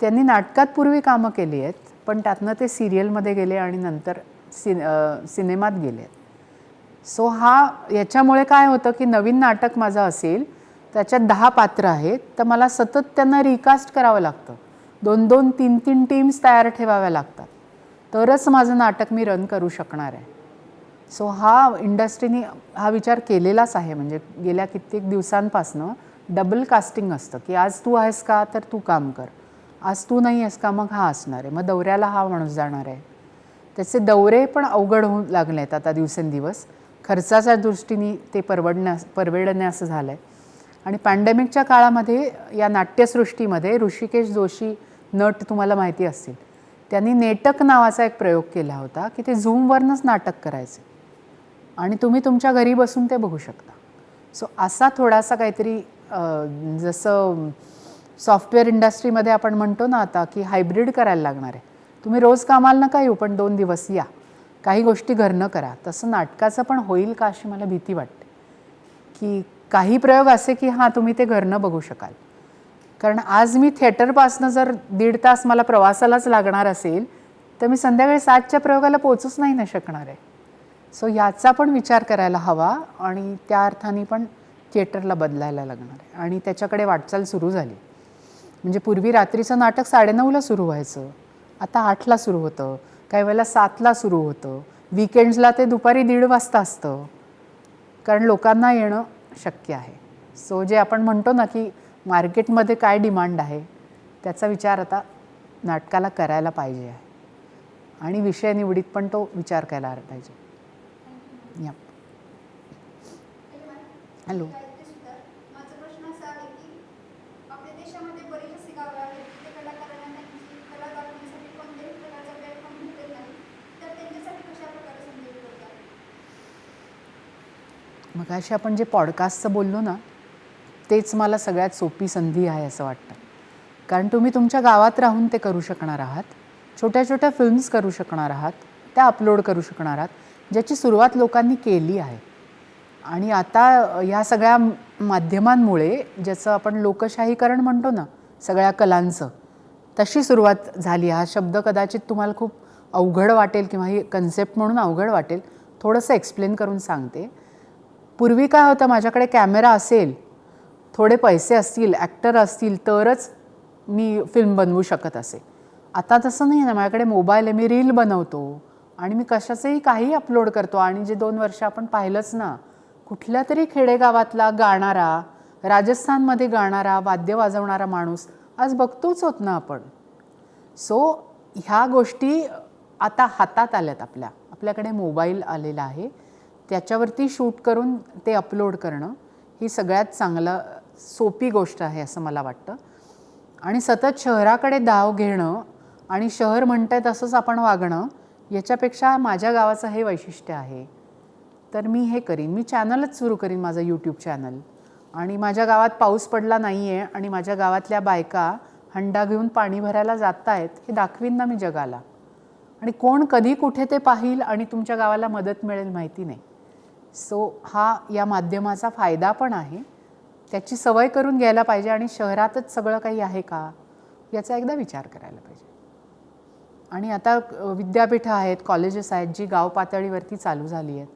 त्यांनी नाटकात पूर्वी कामं केली आहेत, पण त्यातनं ते सिरियलमध्ये गेले आणि नंतर सिनेमात गेले. सो याच्यामुळे काय होतं की नवीन नाटक माझं असेल, त्याच्यात 10 पात्र आहेत, तर मला सतत त्यांना रिकास्ट करावं लागतं. 2-2, 3-3 टीम्स तयार ठेवाव्या लागतात, तरच माझं नाटक मी रन करू शकणार आहे. सो इंडस्ट्रीने हा विचार केलेलाच आहे. म्हणजे गेल्या कित्येक दिवसांपासनं डबल कास्टिंग असतं, की आज तू आहेस का तर तू काम कर, आज तू नाही आहेस का मग हा असणार आहे, मग दौऱ्याला हा माणूस जाणार आहे. त्याचे दौरे पण अवघड होऊ लागले आहेत आता दिवसेंदिवस. खर्चाच्या दृष्टीने ते परवडण्याचं झालं आहे. आणि पॅन्डेमिकच्या काळामध्ये या नाट्यसृष्टीमध्ये ऋषिकेश जोशी नट तुम्हाला माहिती असतील, त्यांनी नेटक नावाचा एक प्रयोग केला होता की ते झूमवरनंच नाटक करायचे आणि तुम्ही तुमच्या घरी बसून ते बघू शकता. सो असा थोडासा काहीतरी जसं सॉफ्टवेअर इंडस्ट्रीमध्ये आपण म्हणतो ना आता की हायब्रिड करायला लागणार आहे. तुम्ही रोज कामाला नका येऊ, पण 2 दिवस या, काही गोष्टी घरनं करा. तसं नाटकाचं पण होईल का अशी मला भीती वाटते, की काही प्रयोग असे की हां तुम्ही ते घरनं बघू शकाल, कारण आज मी थिएटरपासनं जर 1.5 तास मला प्रवासालाच लागणार असेल तर मी संध्याकाळी 7च्या प्रयोगाला पोहोचूच नाही ना शकणार आहे. सो याचा पण विचार करायला हवा आणि त्या अर्थाने पण थिएटरला बदलायला लागणार आहे आणि त्याच्याकडे वाटचाल सुरू झाली. म्हणजे पूर्वी रात्रीचं नाटक 9:30ला सुरू व्हायचं, आता 8ला सुरू होतं, काही वेळेला 7ला सुरू होतं, वीकेंड्सला ते दुपारी 1:30 वाजता असतं, कारण लोकांना येणं शक्य आहे. सो जे आपण म्हणतो ना की मार्केटमध्ये काय डिमांड आहे त्याचा विचार आता नाटकाला करायला पाहिजे आहे आणि विषय निवडीत पण तो विचार करायला पाहिजे. या हॅलो. माझा प्रश्न असा आहे की आपल्या देशामध्ये बरेच असे गाव आहेत ते कलाकारांना त्यांची कला दाखवण्यासाठी कोणत्याही प्रकारचा प्लॅटफॉर्म भेटत नाही, तर त्यांच्यासाठी कशा प्रकारे संधी उपलब्ध आहे? मग अशी आपण जे पॉडकास्टचं बोललो ना तेच मला सगळ्यात सोपी संधी आहे असं वाटतं. कारण तुम्ही तुमच्या गावात राहून ते करू शकणार आहात, छोट्या छोट्या फिल्म्स करू शकणार आहात, त्या अपलोड करू शकणार आहात, ज्याची सुरुवात लोकांनी केली आहे. आणि आता ह्या सगळ्या माध्यमांमुळे ज्याचं आपण लोकशाहीकरण म्हणतो ना सगळ्या कलांचं, तशी सुरुवात झाली. हा शब्द कदाचित तुम्हाला खूप अवघड वाटेल किंवा ही कन्सेप्ट म्हणून अवघड वाटेल. थोडंसं एक्सप्लेन करून सांगते. पूर्वी काय होतं, माझ्याकडे कॅमेरा असेल, थोडे पैसे असतील, ॲक्टर असतील तरच मी फिल्म बनवू शकत असे. आता तसं नाही ना, माझ्याकडे मोबाईल आहे, मी रील बनवतो आणि मी कशाचंही काही अपलोड करतो. आणि जे 2 वर्ष आपण पाहिलंच ना, कुठल्या तरी खेडेगावातला गाणारा, राजस्थानमध्ये गाणारा, वाद्य वाजवणारा माणूस आज बघतोच होत ना आपण. सो ह्या गोष्टी आता हातात आल्यात आपल्याकडे मोबाईल आलेला आहे, त्याच्यावरती शूट करून ते अपलोड करणं ही सगळ्यात सोपी गोष्ट आहे असं मला वाटतं. आणि सतत शहराकडे धाव घेणं आणि शहर म्हणतंय तसंच आपण वागणं याच्यापेक्षा माझ्या गावाचं हे वैशिष्ट्य आहे तर मी हे करीन. मी चॅनलच सुरू करीन, माझं यूट्यूब चॅनल. आणि माझ्या गावात पाऊस पडला नाही आहे आणि माझ्या गावातल्या बायका हंडा घेऊन पाणी भरायला जात आहेत हे दाखवीन ना मी जगाला. आणि कोण कधी कुठे ते पाहिल आणि तुमच्या गावाला मदत मिळेल माहिती नाही. सो हा या माध्यमाचा फायदा पण आहे, त्याची सवय करून घ्यायला पाहिजे. आणि शहरातच सगळं काही आहे का याचा एकदा विचार करायला पाहिजे. आणि आता विद्यापीठं आहेत, कॉलेजेस आहेत जी गाव पातळीवरती चालू झाली आहेत.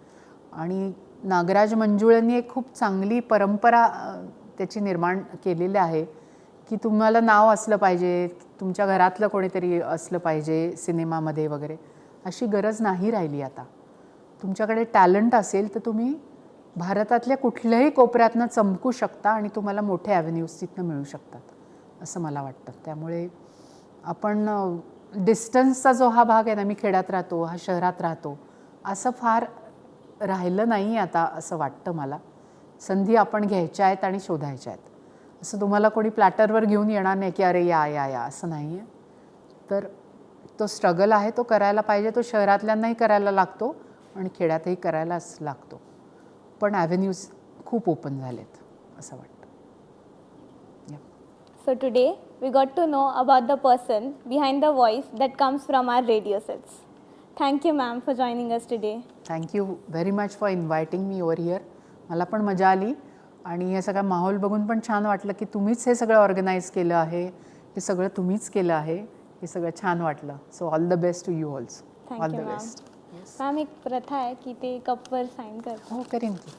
आणि नागराज मंजुळेंनी एक खूप चांगली परंपरा त्याची निर्माण केलेली आहे की तुम्हाला नाव असलं पाहिजे, तुमच्या घरातलं कोणीतरी असलं पाहिजे सिनेमामध्ये वगैरे, अशी गरज नाही राहिली आता. तुमच्याकडे टॅलेंट असेल तर तुम्ही भारतातल्या कुठल्याही कोपऱ्यातनं चमकू शकता आणि तुम्हाला मोठे ॲव्हेन्यूज तिथनं मिळू शकतात असं मला वाटतं. त्यामुळे आपण डिस्टन्सचा जो हा भाग आहे ना, मी खेड्यात राहतो, हा शहरात राहतो, असं फार राहिलं नाही आता असं वाटतं मला. संधी आपण घ्यायच्या आहेत आणि शोधायच्या आहेत. असं तुम्हाला कोणी प्लॅटरवर घेऊन येणार नाही की अरे या या या असं नाही आहे. तर तो स्ट्रगल आहे, तो करायला पाहिजे. तो शहरातल्यांनाही करायला लागतो आणि खेड्यातही करायलाच लागतो. पण ॲव्हेन्यूज खूप ओपन झालेत असं वाटतं. So today we got to know about the person behind the voice that comes from our radio sets. Thank you ma'am for joining us today. Thank you very much for inviting me over here. मला पण मजा आली आणि हे सगळं माहोल बघून पण छान वाटलं की तुम्हीच हे सगळं ऑर्गनाईज केलं आहे, हे सगळं तुम्हीच केलं आहे, हे सगळं छान वाटलं. So all the best to you also. Thank all you the ma'am. Best. Ma'am एक प्रथा आहे की ते कपवर साईन करतात. हो करीन की.